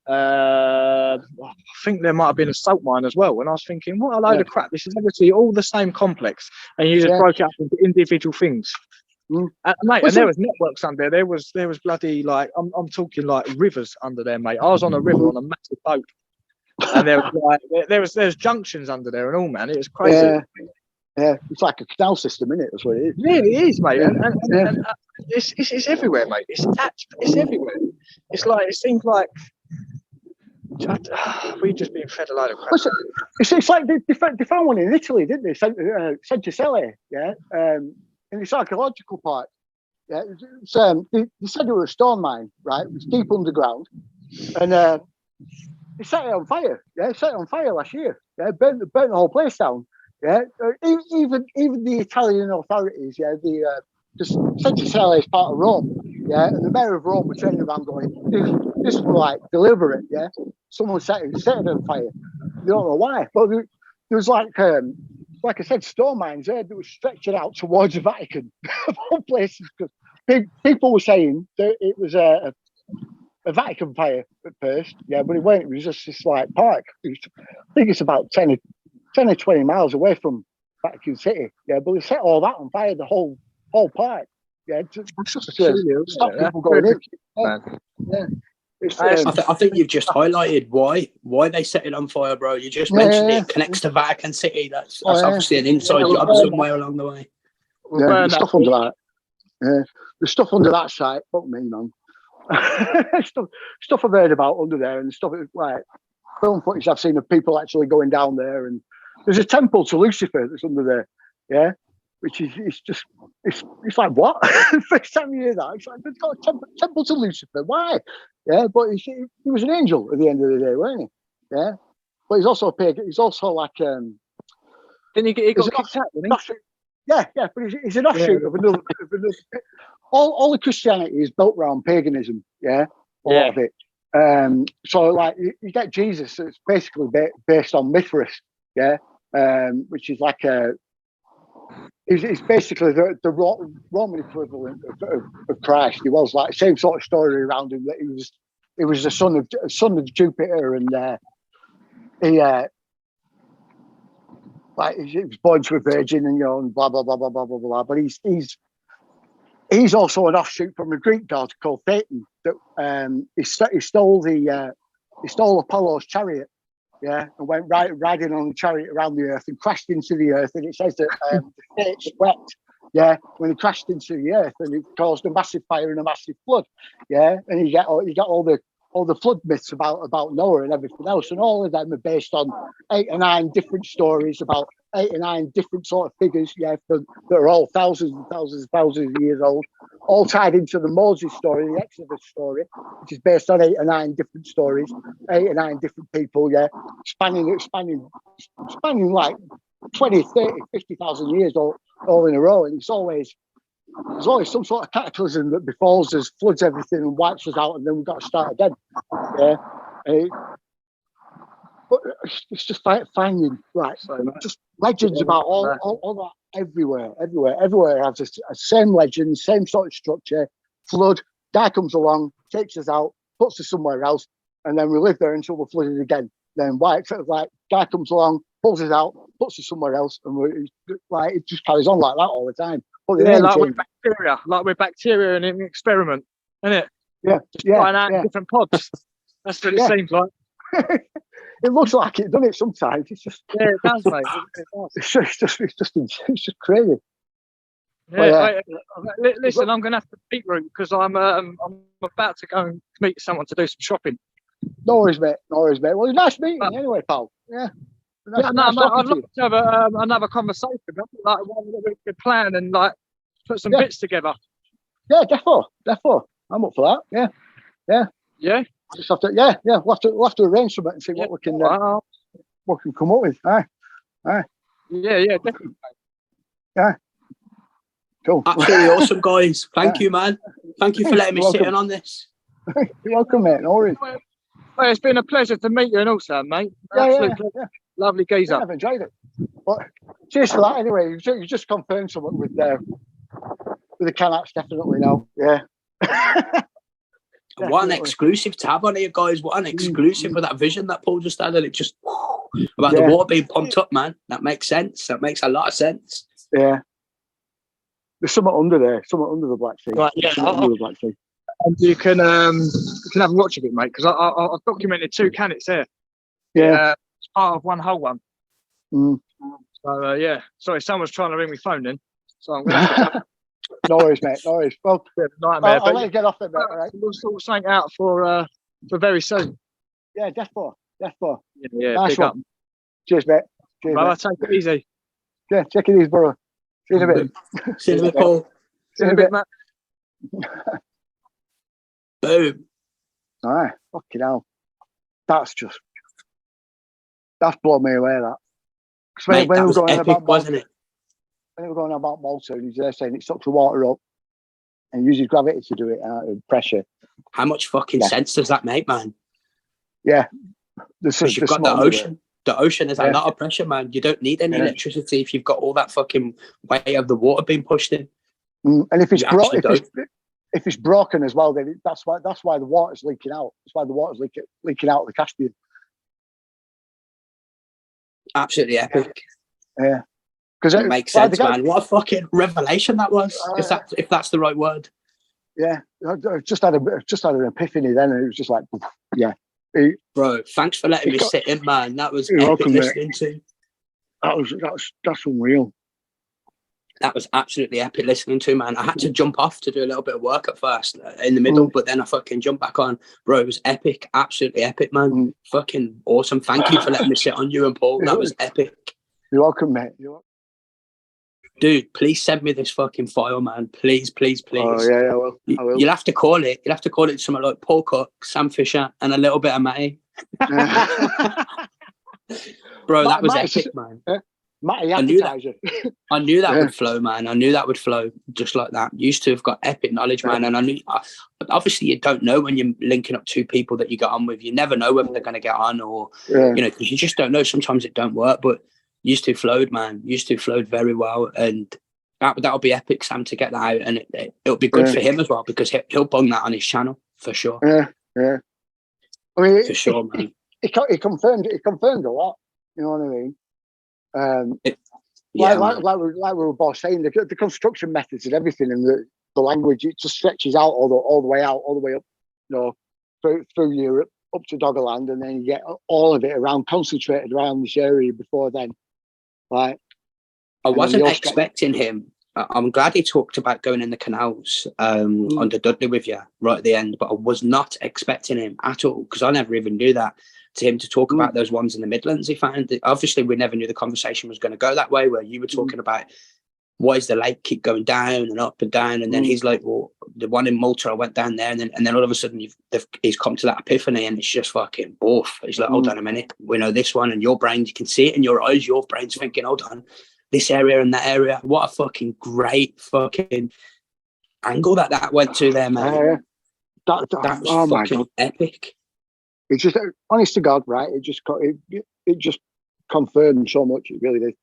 I think there might have been a salt mine as well. And I was thinking, what a load of crap! This is obviously all the same complex, and you just broke it up into individual things. Mate, and there was networks under there. There was bloody, like, I'm talking like rivers under there, mate. I was on a river on a massive boat, and there was junctions under there and all, man. It was crazy. Yeah, it's like a canal system, isn't it? That's what it is. Yeah, it is, mate. And it's everywhere, mate. It's everywhere. It's like, it seems like we've just been fed a load of crap. It's like they found one in Italy, didn't they? Centricelle, yeah, in this archaeological park. Yeah, they said it was a stone mine, right? It was deep underground, and they set it on fire. Yeah, set it on fire last year. Yeah, burnt the whole place down. Yeah, even the Italian authorities, yeah, because Centricelle is part of Rome, yeah, and the mayor of Rome was turning around going, this was like deliberate, yeah. Someone set it on fire. They don't know why, but there was like I said, stone mines there that was stretching out towards the Vatican, of all places, because people were saying that it was a Vatican fire at first, yeah, but it weren't. It was just this like park. I think it's about 10 or 20 miles away from Vatican City, yeah, but they set all that on fire, the whole park, yeah, to stop people going in. Yeah. I think you've just highlighted why they set it on fire, bro. You just mentioned it connects to Vatican City. That's obviously an inside job somewhere along the way. The stuff under that. Yeah, the stuff under that site. Fuck me, man. stuff I've heard about under there, and stuff like film footage I've seen of people actually going down there. And there's a temple to Lucifer that's under there. Yeah. Which is it's like, what? First time you hear that, it's like, they've got a temple to Lucifer. Why? Yeah, but he was an angel at the end of the day, wasn't he? Yeah, but he's also a pagan. He's also like Then he got kicked out, didn't he? Yeah, but he's an offshoot of another. All of Christianity is built around paganism. Yeah, a lot of it. So like you get Jesus. It's basically based on Mithras. Yeah, which is like a He's basically the Roman equivalent of Christ. He was like same sort of story around him, that he was the son of Jupiter, and he was born to a virgin, and and blah blah blah blah blah blah blah. But he's also an offshoot from a Greek god called Phaeton. That he stole Apollo's chariot, and went riding on the chariot around the earth and crashed into the earth. And it says that the Fates wept, when he crashed into the earth, and it caused a massive fire and a massive flood, and you get all the flood myths about Noah and everything else, and all of them are based on 8 or 9 different stories about 8 or 9 different sort of figures, that are all thousands and thousands and thousands of years old, all tied into the Moses story, the Exodus story, which is based on 8 or 9 different stories, 8 or 9 different people, spanning like 20, 30, 50,000 years all in a row, and there's always some sort of cataclysm that befalls us, floods everything and wipes us out, and then we've got to start again. But it's just finding just legends about all that everywhere has a same legend, same sort of structure. Flood, guy comes along, takes us out, puts us somewhere else, and then we live there until we're flooded again. Then guy comes along, pulls us out, puts us somewhere else, and it just carries on like that all the time. Like we're bacteria in an experiment, isn't it? Just trying out different pods. That's what it seems like. It looks like it, doesn't it? Sometimes it's just it does, mate. It's just crazy. Listen, I'm going to have to beetroot because I'm about to go and meet someone to do some shopping. No worries, mate. Well, it's nice meeting you anyway, pal. Yeah. I'd love to have another conversation, like one that we could plan and put some bits together. Yeah, defo. I'm up for that. Yeah. Just have to, we'll have to arrange something and see what we can come up with. Aye. Yeah, definitely. Yeah. Cool. Absolutely awesome, guys. Thank you, man. Thank you for letting me sit in on this. You're welcome, mate. No worries. Well, it's been a pleasure to meet you and also, mate. Absolute pleasure. Lovely geezer. I've enjoyed it. But cheers for that. Anyway, you just confirmed something with the Canats definitely now. Yeah. What an exclusive tab on here, guys. What an exclusive for that vision that Paul just had. And it just about the water being pumped up, man. That makes sense. That makes a lot of sense. Yeah. There's something under there. Something under the Black Sea. Right, yeah. Under the Black Sea. And you can have a watch of it, mate, because I've documented 2 canets there. Yeah. It's part of one whole one. Mm. So sorry, someone's trying to ring me phone then. So I'm going to No worries, mate. No worries. Well, nightmare. I'll let you get off there, mate. All right. We'll sort something out for very soon. Yeah, definitely. Yeah, nice big one. up. Cheers, mate. Well, take it easy. Yeah, take it easy, brother. See you in a bit. See you in a bit, Paul. See you in a bit, Matt. Boom. All right. Fucking hell. That's blown me away, that. Mate, that was epic, wasn't it? When they were going on about Malta, and they're saying it sucks the water up and uses gravity to do it out of pressure. How much fucking sense does that make, man? Yeah. Because you've got the ocean. The ocean is a lot of pressure, man. You don't need any electricity if you've got all that fucking weight of the water being pushed in. And if it's broken as well, then that's why the water's leaking out. That's why the water's leaking out of the Caspian. Absolutely epic. Yeah. Because it makes sense, man. What a fucking revelation that was. If that's the right word. Yeah, I just had an epiphany then, and it was just like, yeah. Bro, thanks for letting me sit in, man. That was epic listening to. That's unreal. That was absolutely epic listening to, man. I had to jump off to do a little bit of work at first in the middle, but then I fucking jumped back on. Bro, it was epic. Absolutely epic, man. Fucking awesome. Thank you for letting me sit on you and Paul. That was epic. You're welcome, mate. Dude, please send me this fucking file, man. Please. Oh, yeah, I will. You'll have to call it. You'll have to call it something like Paul Cook, Sam Fisher, and a little bit of Matty. Bro, that was epic, man. Matty, I knew that would flow, man. I knew that would flow just like that. Used to have got epic knowledge, man. And I knew, obviously, you don't know when you're linking up 2 people that you get on with. You never know whether they're going to get on or, because you just don't know. Sometimes it don't work, but used to flowed, man. Used to flowed very well. And That'll be epic, Sam, to get that out, and it'll be good for him as well because he'll bung that on his channel for sure. Yeah. I mean, for sure, man. It confirmed a lot. You know what I mean? Like we were both saying, the construction methods and everything, and the language, it just stretches out all the way out, all the way up, you know, through Europe up to Doggerland, and then you get all of it concentrated around this area before then. Like, I wasn't expecting him. I'm glad he talked about going in the canals under Dudley with you right at the end, but I was not expecting him at all because I never even knew that. To him to talk about those ones in the Midlands, he found that obviously we never knew the conversation was going to go that way. Where you were talking about why does the lake keep going down and up and down, and then he's like, well, the one in Malta, I went down there, and then all of a sudden he's come to that epiphany, and it's just fucking boff. He's like, hold on a minute, we know this one, and your brain, you can see it in your eyes. Your brain's thinking, hold on, this area and that area. What a fucking great fucking angle that went to there, man. That was fucking epic. It's just, honest to God, right? It just confirmed so much. It really did.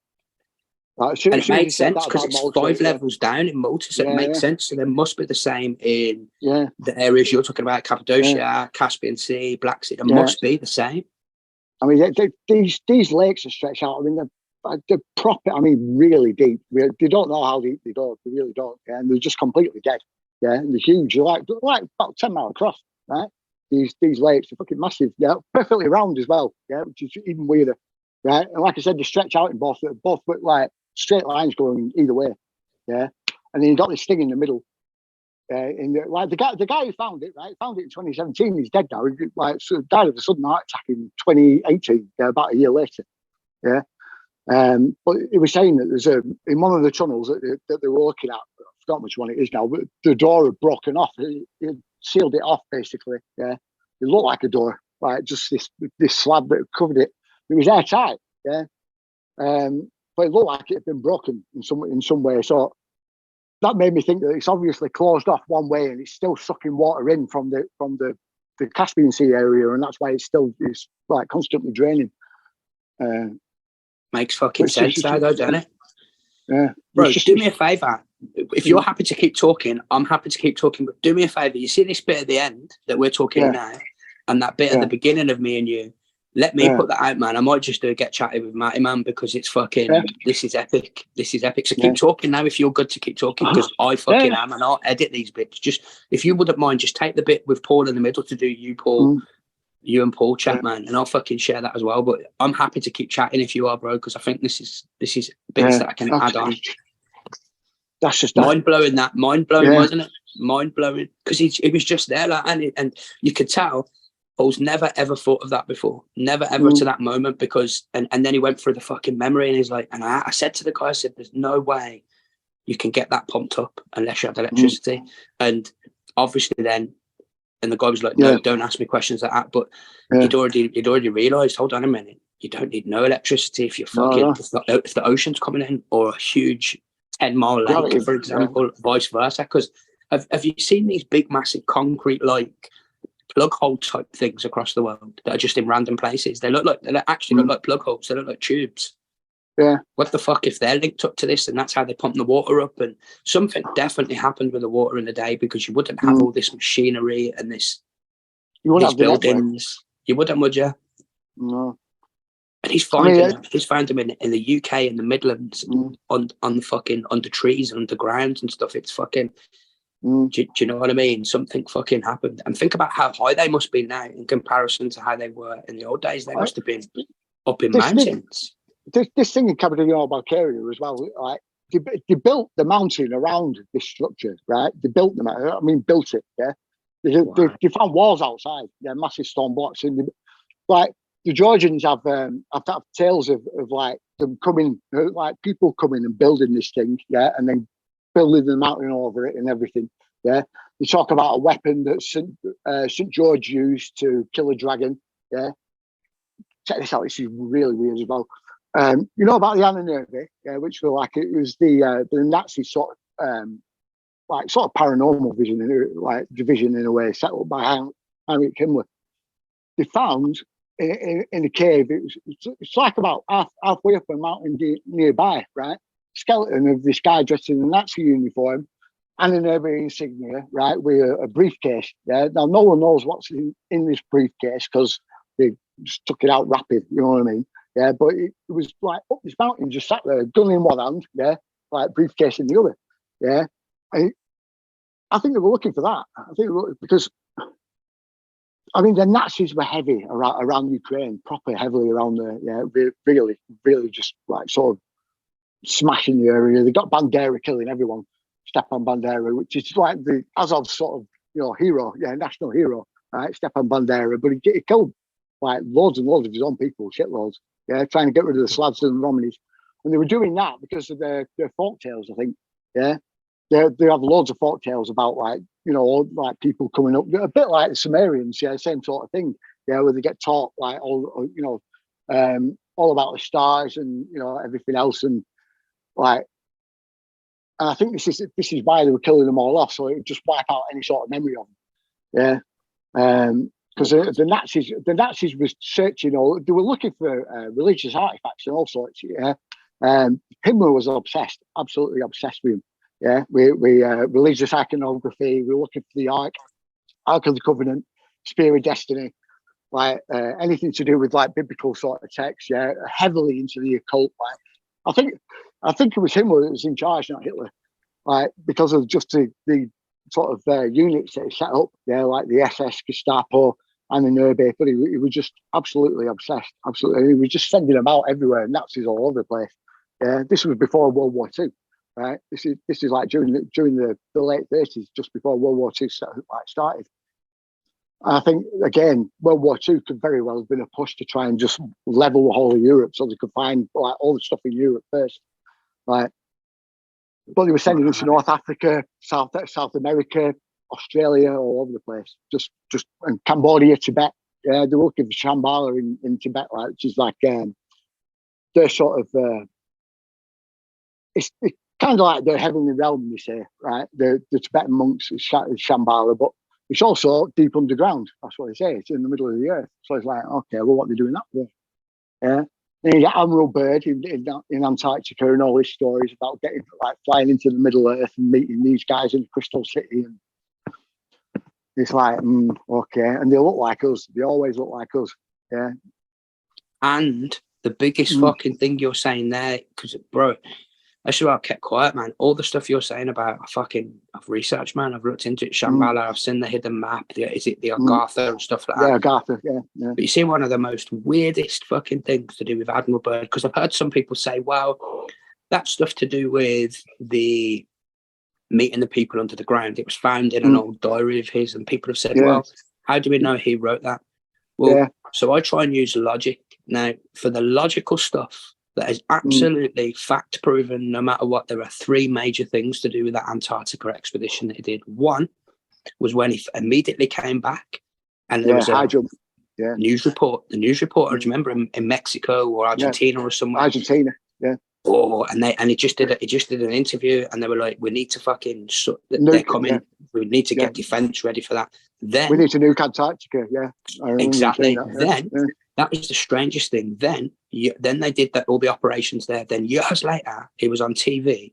And it makes sense because it's Malta, 5 levels down in Malta, so it makes sense. So there must be the same in the areas you're talking about, Cappadocia, Caspian Sea, Black Sea. There must be the same. I mean, these lakes are stretched out. I mean, they're proper. I mean, really deep. They don't know how deep they go. They really don't. Yeah? And they're just completely dead. Yeah, and they're huge. They're like about 10 miles across, right? These lakes are fucking massive. Yeah, perfectly round as well. Yeah, which is even weirder, right? And like I said, they stretch out in both with like straight lines going either way. Yeah, and then you got this thing in the middle. Like the guy who found it, right? Found it in 2017. He's dead now. He died of a sudden heart attack in 2018. Yeah, about a year later. Yeah, but he was saying that there's in one of the tunnels that they were looking at. I forgot which one it is now, but the door had broken off. It sealed it off basically. Yeah, it looked like a door, like just this slab that covered it. It was airtight. Yeah, but it looked like it had been broken in some way. So that made me think that it's obviously closed off one way and it's still sucking water in from the Caspian Sea area, and that's why it's like constantly draining. Makes fucking sense now, though, doesn't it? Yeah, bro. Do me a favour. If you're happy to keep talking, I'm happy to keep talking. But do me a favour. You see this bit at the end that we're talking now, and that bit at the beginning of me and you. Let me put that out, man. I might just do a get chatty with Matty, man, because it's fucking. This is epic. This is epic. So keep talking now if you're good to keep talking, because I fucking am, and I'll edit these bits. Just if you wouldn't mind, just take the bit with Paul in the middle to do you, Paul. You and Paul chat, man, and I'll fucking share that as well. But I'm happy to keep chatting if you are, bro, because I think this is bits that I can add on. That's just mind blowing, wasn't it? Mind blowing, because it was just there, like, and you could tell Paul's never ever thought of that before, never ever to that moment, because and then he went through the fucking memory, and he's like, and I said to the guy, I said, there's no way you can get that pumped up unless you have electricity, and obviously then. And the guy was like, no, don't ask me questions like that. But he'd already realised, hold on a minute, you don't need no electricity if you're fucking, if the ocean's coming in, or a huge 10-mile lake, for example, vice versa. Because have you seen these big, massive concrete, like, plug hole type things across the world that are just in random places? They actually look like plug holes. They look like tubes. Yeah. What the fuck if they're linked up to this, and that's how they pump the water up? And something definitely happened with the water in the day, because you wouldn't have all this machinery and these buildings. You wouldn't, would you? No. And he's found them in the UK, in the Midlands, on the fucking under trees and underground and stuff. It's fucking. Do you know what I mean? Something fucking happened. And think about how high they must be now in comparison to how they were in the old days. They must have been up in mountains. This thing in Cappadocia, Bulgaria as well, like they built the mountain around this structure, right? They built it, yeah. They found walls outside, massive stone blocks. And like the Georgians have tales of like them coming, like people coming and building this thing, and then building the mountain over it and everything, yeah. They talk about a weapon that St. George used to kill a dragon, yeah. Check this out, this is really weird as well. You know about the anomalous, which were like, it was the Nazi sort of paranormal division in a way, set up by Heinrich Himmler. They found in a cave, it's like about halfway up a mountain nearby, right? skeleton of this guy dressed in a Nazi uniform and an urban insignia, right, with a briefcase. Yeah. Now, no one knows what's in this briefcase because they just took it out rapid, you know what I mean? Yeah, but it was like up this mountain, just sat there, gun in one hand, yeah, like briefcase in the other. Yeah. I think they were looking for that. I think because, I mean, the Nazis were heavy around Ukraine, proper heavily around there. Yeah, really, really just like sort of smashing the area. They got Bandera killing everyone, Stepan Bandera, which is like the Azov sort of, you know, hero, yeah, national hero, right? Stepan Bandera, but he killed like loads and loads of his own people, shitloads. Yeah, trying to get rid of the Slavs and the Romanies, and they were doing that because of their folk tales, I think. Yeah, they have loads of folk tales about like, you know, like people coming up, a bit like the Sumerians, yeah, same sort of thing. Yeah, where they get taught like all, you know, all about the stars and, you know, everything else, and like, and I think this is why they were killing them all off, so it would just wipe out any sort of memory of them. Yeah, because the Nazis was searching, or they were looking for religious artifacts and all sorts. Yeah, Himmler was obsessed, absolutely obsessed with him. Yeah, we religious iconography. We were looking for the Ark of the Covenant, Spear of Destiny, like anything to do with like biblical sort of text. Yeah, heavily into the occult. Like, I think it was Himmler that was in charge, not Hitler. Like, because of just the sort of units that he set up. Yeah, like the SS, Gestapo, and the NRB. But he was just absolutely obsessed. Absolutely, he was just sending them out everywhere, Nazis all over the place. Yeah, this was before World War II. Right, this is like during the late 30s, just before World War II started. And I think again, World War II could very well have been a push to try and just level the whole of Europe, so they could find like all the stuff in Europe first. Like, but they were sending it to North Africa, South America, Australia, all over the place. Just and Cambodia, Tibet. Yeah, they were looking for Shambhala in Tibet, like, which is like their sort of it's kind of like the heavenly realm, they say, right? The Tibetan monks is Shambhala, but it's also deep underground. That's what they say. It's in the middle of the earth. So it's like, okay, well, what are they doing that for? Yeah. Then you get Admiral Byrd in Antarctica and all his stories about getting like flying into the Middle Earth and meeting these guys in the Crystal City. And it's like, okay. And they look like us. They always look like us. Yeah. And the biggest fucking thing you're saying there, because, bro, that's why I kept quiet, man. All the stuff you're saying about, I've researched, man. I've looked into it. Shambhala, I've seen the hidden map. Is it the Agartha and stuff like that? Yeah, Agartha, yeah. But you see, one of the most weirdest fucking things to do with Admiral Byrd, because I've heard some people say, well, that's stuff to do with the meeting the people under the ground. It was found in an old diary of his, and people have said, well, how do we know he wrote that? Well, so I try and use logic. Now, for the logical stuff, that is absolutely fact proven, no matter what. There are three major things to do with that Antarctica expedition that he did. One was when he immediately came back, and there was a news report. The news reporter, do you remember, in Mexico or Argentina or somewhere? Argentina, yeah. Oh, and he just did an interview, and they were like, "We need to fucking they're coming. We need to get defense ready for that." Then we need to nuke Antarctica. Yeah, exactly. That was the strangest thing. Then they did all the operations there. Then years later, he was on TV,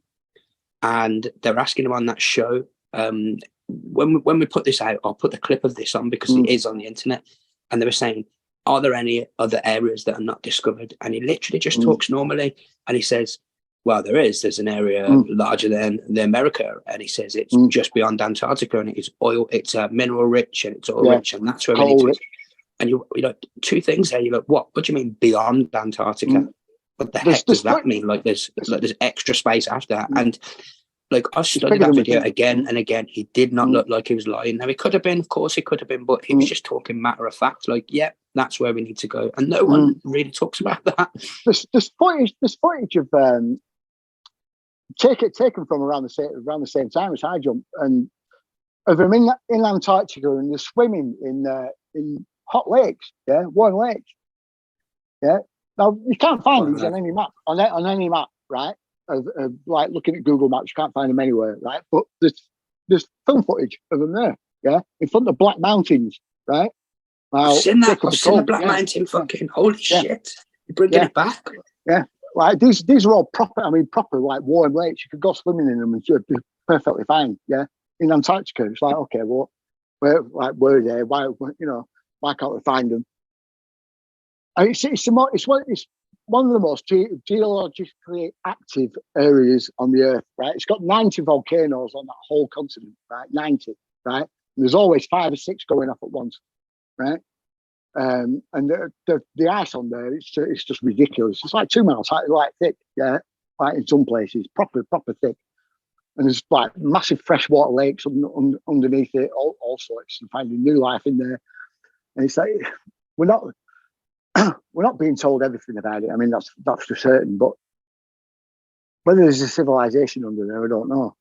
and they're asking him on that show. When we put this out, I'll put the clip of this on because it is on the internet. And they were saying, "Are there any other areas that are not discovered?" And he literally just talks normally, and he says, "Well, there's an area larger than America," and he says it's just beyond Antarctica, and it's oil, it's mineral rich, and it's oil rich, and that's where we need to. And you know, two things there. You're like, what do you mean beyond Antarctica? What the heck does that mean? Like there's extra space after that. And like I studied that video again and again. He did not look like he was lying. Now he could have been, of course he could have been, but he was just talking matter of fact. Like, yeah, that's where we need to go. And no one really talks about that. There's footage of taken from around the same time as High Jump, and of him in Antarctica, and they're swimming in hot lakes, warm lakes. Yeah. Now you can't find these on any map, on any map, right? Of like looking at Google Maps, you can't find them anywhere, right? But there's film footage of them there, in front of Black Mountains, right? Now, I've seen that. I've seen the Black Mountain fucking holy shit. You're bringing it back. Yeah. like these are all proper. I mean, proper like warm lakes. You could go swimming in them and you'd be perfectly fine. Yeah, in Antarctica, it's like, okay, well, where are they? Why, why can't we find them? And it's one of the most geologically active areas on the Earth, right? It's got 90 volcanoes on that whole continent, right? 90, right? And there's always 5 or 6 going off at once, right? And the ice on there, it's just ridiculous. It's like 2 miles high, like thick, yeah, like in some places, proper thick. And there's like massive freshwater lakes underneath it, all sorts, and finding new life in there. And it's like we're not being told everything about it. I mean, that's for certain. But whether there's a civilization under there, I don't know.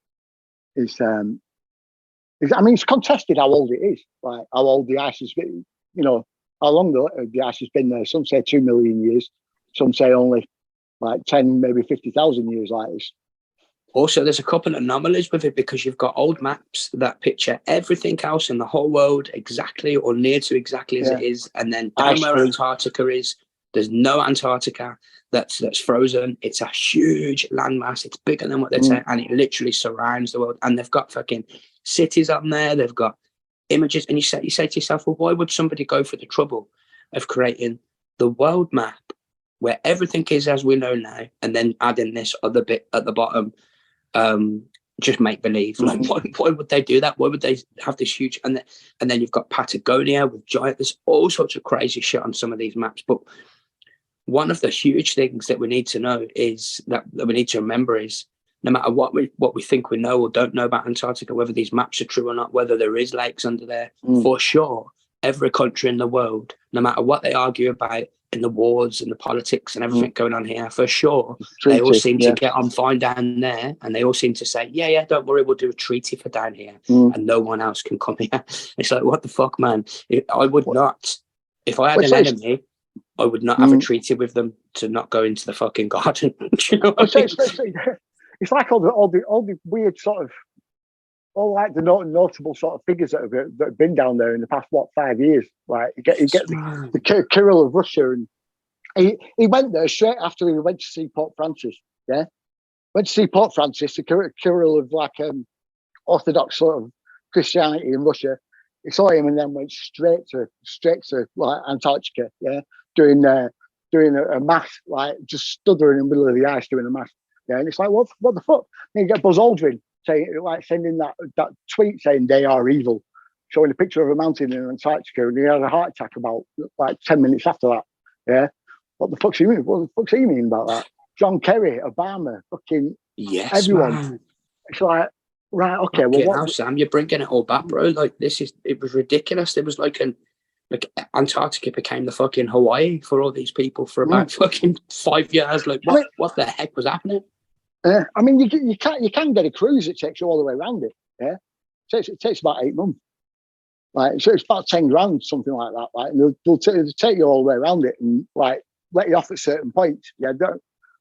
I mean, it's contested how old it is, like how old the ice has been. How long the ice has been there. Some say 2 million years. Some say only like 10, maybe 50,000 years like this. Also, there's a couple of anomalies with it because you've got old maps that picture everything else in the whole world exactly or near to exactly as it is. And then down where Antarctica is, there's no Antarctica that's frozen. It's a huge landmass. It's bigger than what they're saying. And it literally surrounds the world. And they've got fucking cities on there. They've got images. And you say to yourself, well, why would somebody go for the trouble of creating the world map where everything is as we know now, and then adding this other bit at the bottom, just make believe? Like, why would they do that? Why would they have this huge? And then you've got Patagonia with giant. There's all sorts of crazy shit on some of these maps. But one of the huge things that we need to know is that we need to remember is no matter what we think we know or don't know about Antarctica, whether these maps are true or not, whether there is lakes under there, for sure, every country in the world, no matter what they argue about in the wars and the politics and everything going on here, for sure, they all seem to get on fine down there, and they all seem to say, yeah, don't worry, we'll do a treaty for down here, and no one else can come here. It's like, what the fuck, man? I would not, if I had an enemy, I would not have a treaty with them to not go into the fucking garden. Do you know what I mean? It's like all the weird sort of, all like the notable sort of figures that have been down there in the past 5 years. Like you get the Kirill of Russia, and he went there straight after he went to see Pope Francis. Yeah, went to see Pope Francis, the Kirill of like Orthodox sort of Christianity in Russia. He saw him and then went straight to like Antarctica. Yeah, doing a mass, like just stood there in the middle of the ice doing a mass. Yeah, and it's like, what the fuck? And you get Buzz Aldrin sending that tweet saying they are evil, showing a picture of a mountain in Antarctica, and he had a heart attack about like 10 minutes after that. Yeah, what the fuck's he mean? What the fuck's he mean about that? John Kerry, Obama, fucking everyone. Man. It's like, right, okay, well, now, Sam, you're bringing it all back, bro. Like it was ridiculous. There was like Antarctica became the fucking Hawaii for all these people for about fucking 5 years. Like, what the heck was happening? I mean, you can get a cruise that takes you all the way around it. Yeah, it takes about 8 months. Like, so it's about 10 grand, something like that. Like, and they'll take you all the way around it and like let you off at certain points. Yeah,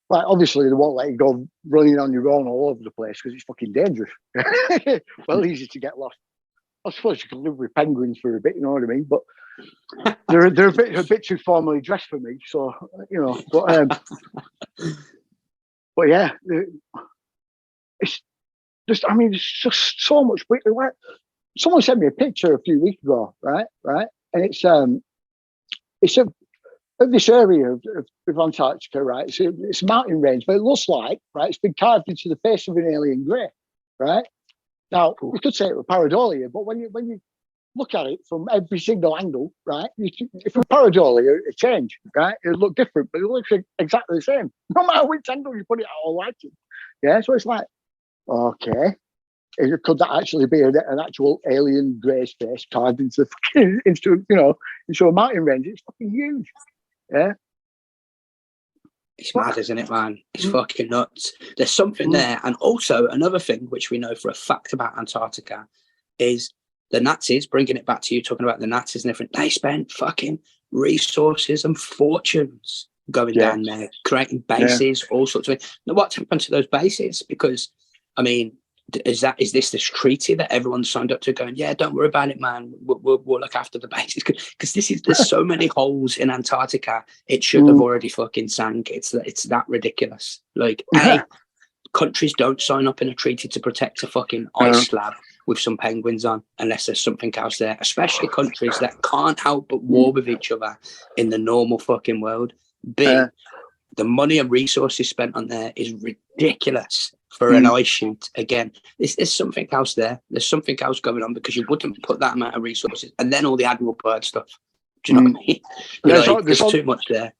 like obviously they won't let you go running on your own all over the place because it's fucking dangerous. Well, easy to get lost. I suppose you can live with penguins for a bit, you know what I mean? But they're a bit too formally dressed for me, so you know. But yeah, it's just, I mean, it's just so much. Like, someone sent me a picture a few weeks ago, right? And it's this area of Antarctica, right? It's a mountain range, but it looks like, right, it's been carved into the face of an alien grey, right? Now, we could say it was pareidolia, but when you look at it from every single angle, right? If it was pareidolia, it changed, right? It would look different, but it looks exactly the same. No matter which angle you put it at, I like it. Yeah, so it's like, okay, could that actually be an actual alien grey face carved into a mountain range? It's fucking huge. Yeah. It's mad, isn't it, man? It's fucking nuts. There's something there. And also another thing which we know for a fact about Antarctica is the Nazis, bringing it back to you, talking about the Nazis and everything, they spent fucking resources and fortunes going down there, creating bases, all sorts of things. Now, what's happened to those bases? Because, I mean, is this treaty that everyone signed up to, going, yeah, don't worry about it, man, we'll look after the bases, because there's so many holes in Antarctica, it should have already fucking sank. It's that ridiculous. Like, countries don't sign up in a treaty to protect a fucking ice slab with some penguins on unless there's something else there, especially countries that can't help but war with each other in the normal fucking world. The money and resources spent on there is ridiculous for an ice sheet. Again, there's something else there. There's something else going on, because you wouldn't put that amount of resources, and then all the Admiral Byrd stuff. Do you know what I mean? There's too much there.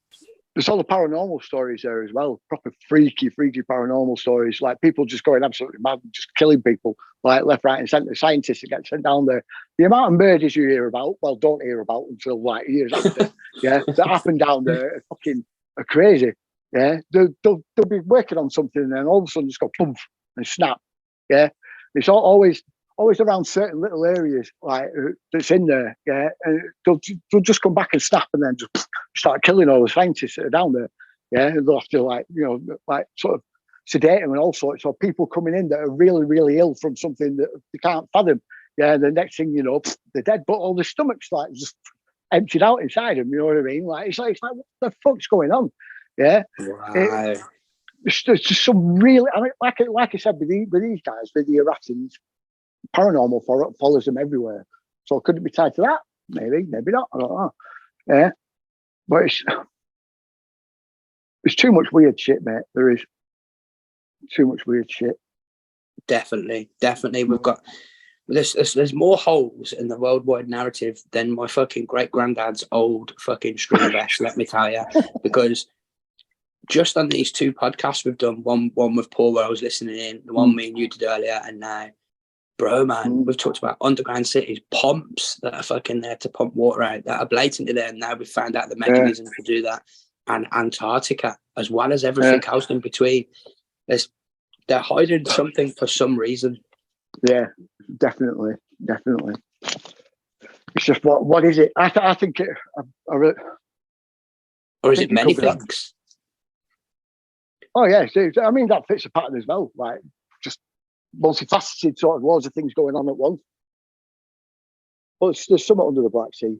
There's all the paranormal stories there as well. Proper freaky paranormal stories. Like people just going absolutely mad, just killing people, like left, right, and centre. Scientists that get sent down there. The amount of murders you hear about, well, don't hear about until like years after, that happen down there are crazy. Yeah, they'll be working on something, and then all of a sudden just go poof and snap. Yeah, it's always around certain little areas like that's in there. Yeah, and they'll just come back and snap, and then just start killing all the scientists that are down there. Yeah, and they'll have to like sort of sedate them and all sorts. So people coming in that are really, really ill from something that they can't fathom. Yeah, the next thing you know, they're dead, but all the stomachs like just emptied out inside them. You know what I mean? Like it's like what the fuck's going on? Yeah, wow. There's just some really, I mean, like I said, with these guys, with the Eratans, paranormal follows them everywhere. So could it be tied to that? Maybe not. I don't know. Yeah, but it's too much weird shit, mate. There is too much weird shit. Definitely. We've got there's more holes in the worldwide narrative than my fucking great granddad's old fucking string vest. Let me tell you, because just on these two podcasts we've done, one with Paul where I was listening in, the one me and you did earlier, and now, bro, man, we've talked about underground cities, pumps that are fucking there to pump water out, that are blatantly there, and now we've found out the mechanism to do that, and Antarctica, as well as everything else in between. They're hiding something for some reason. Yeah, definitely. It's just what is it? I think it. Or is it many things? Oh yeah, I mean that fits a pattern as well. Like just multifaceted sort of loads of things going on at once. But there's something under the Black Sea,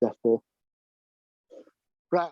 therefore. Right.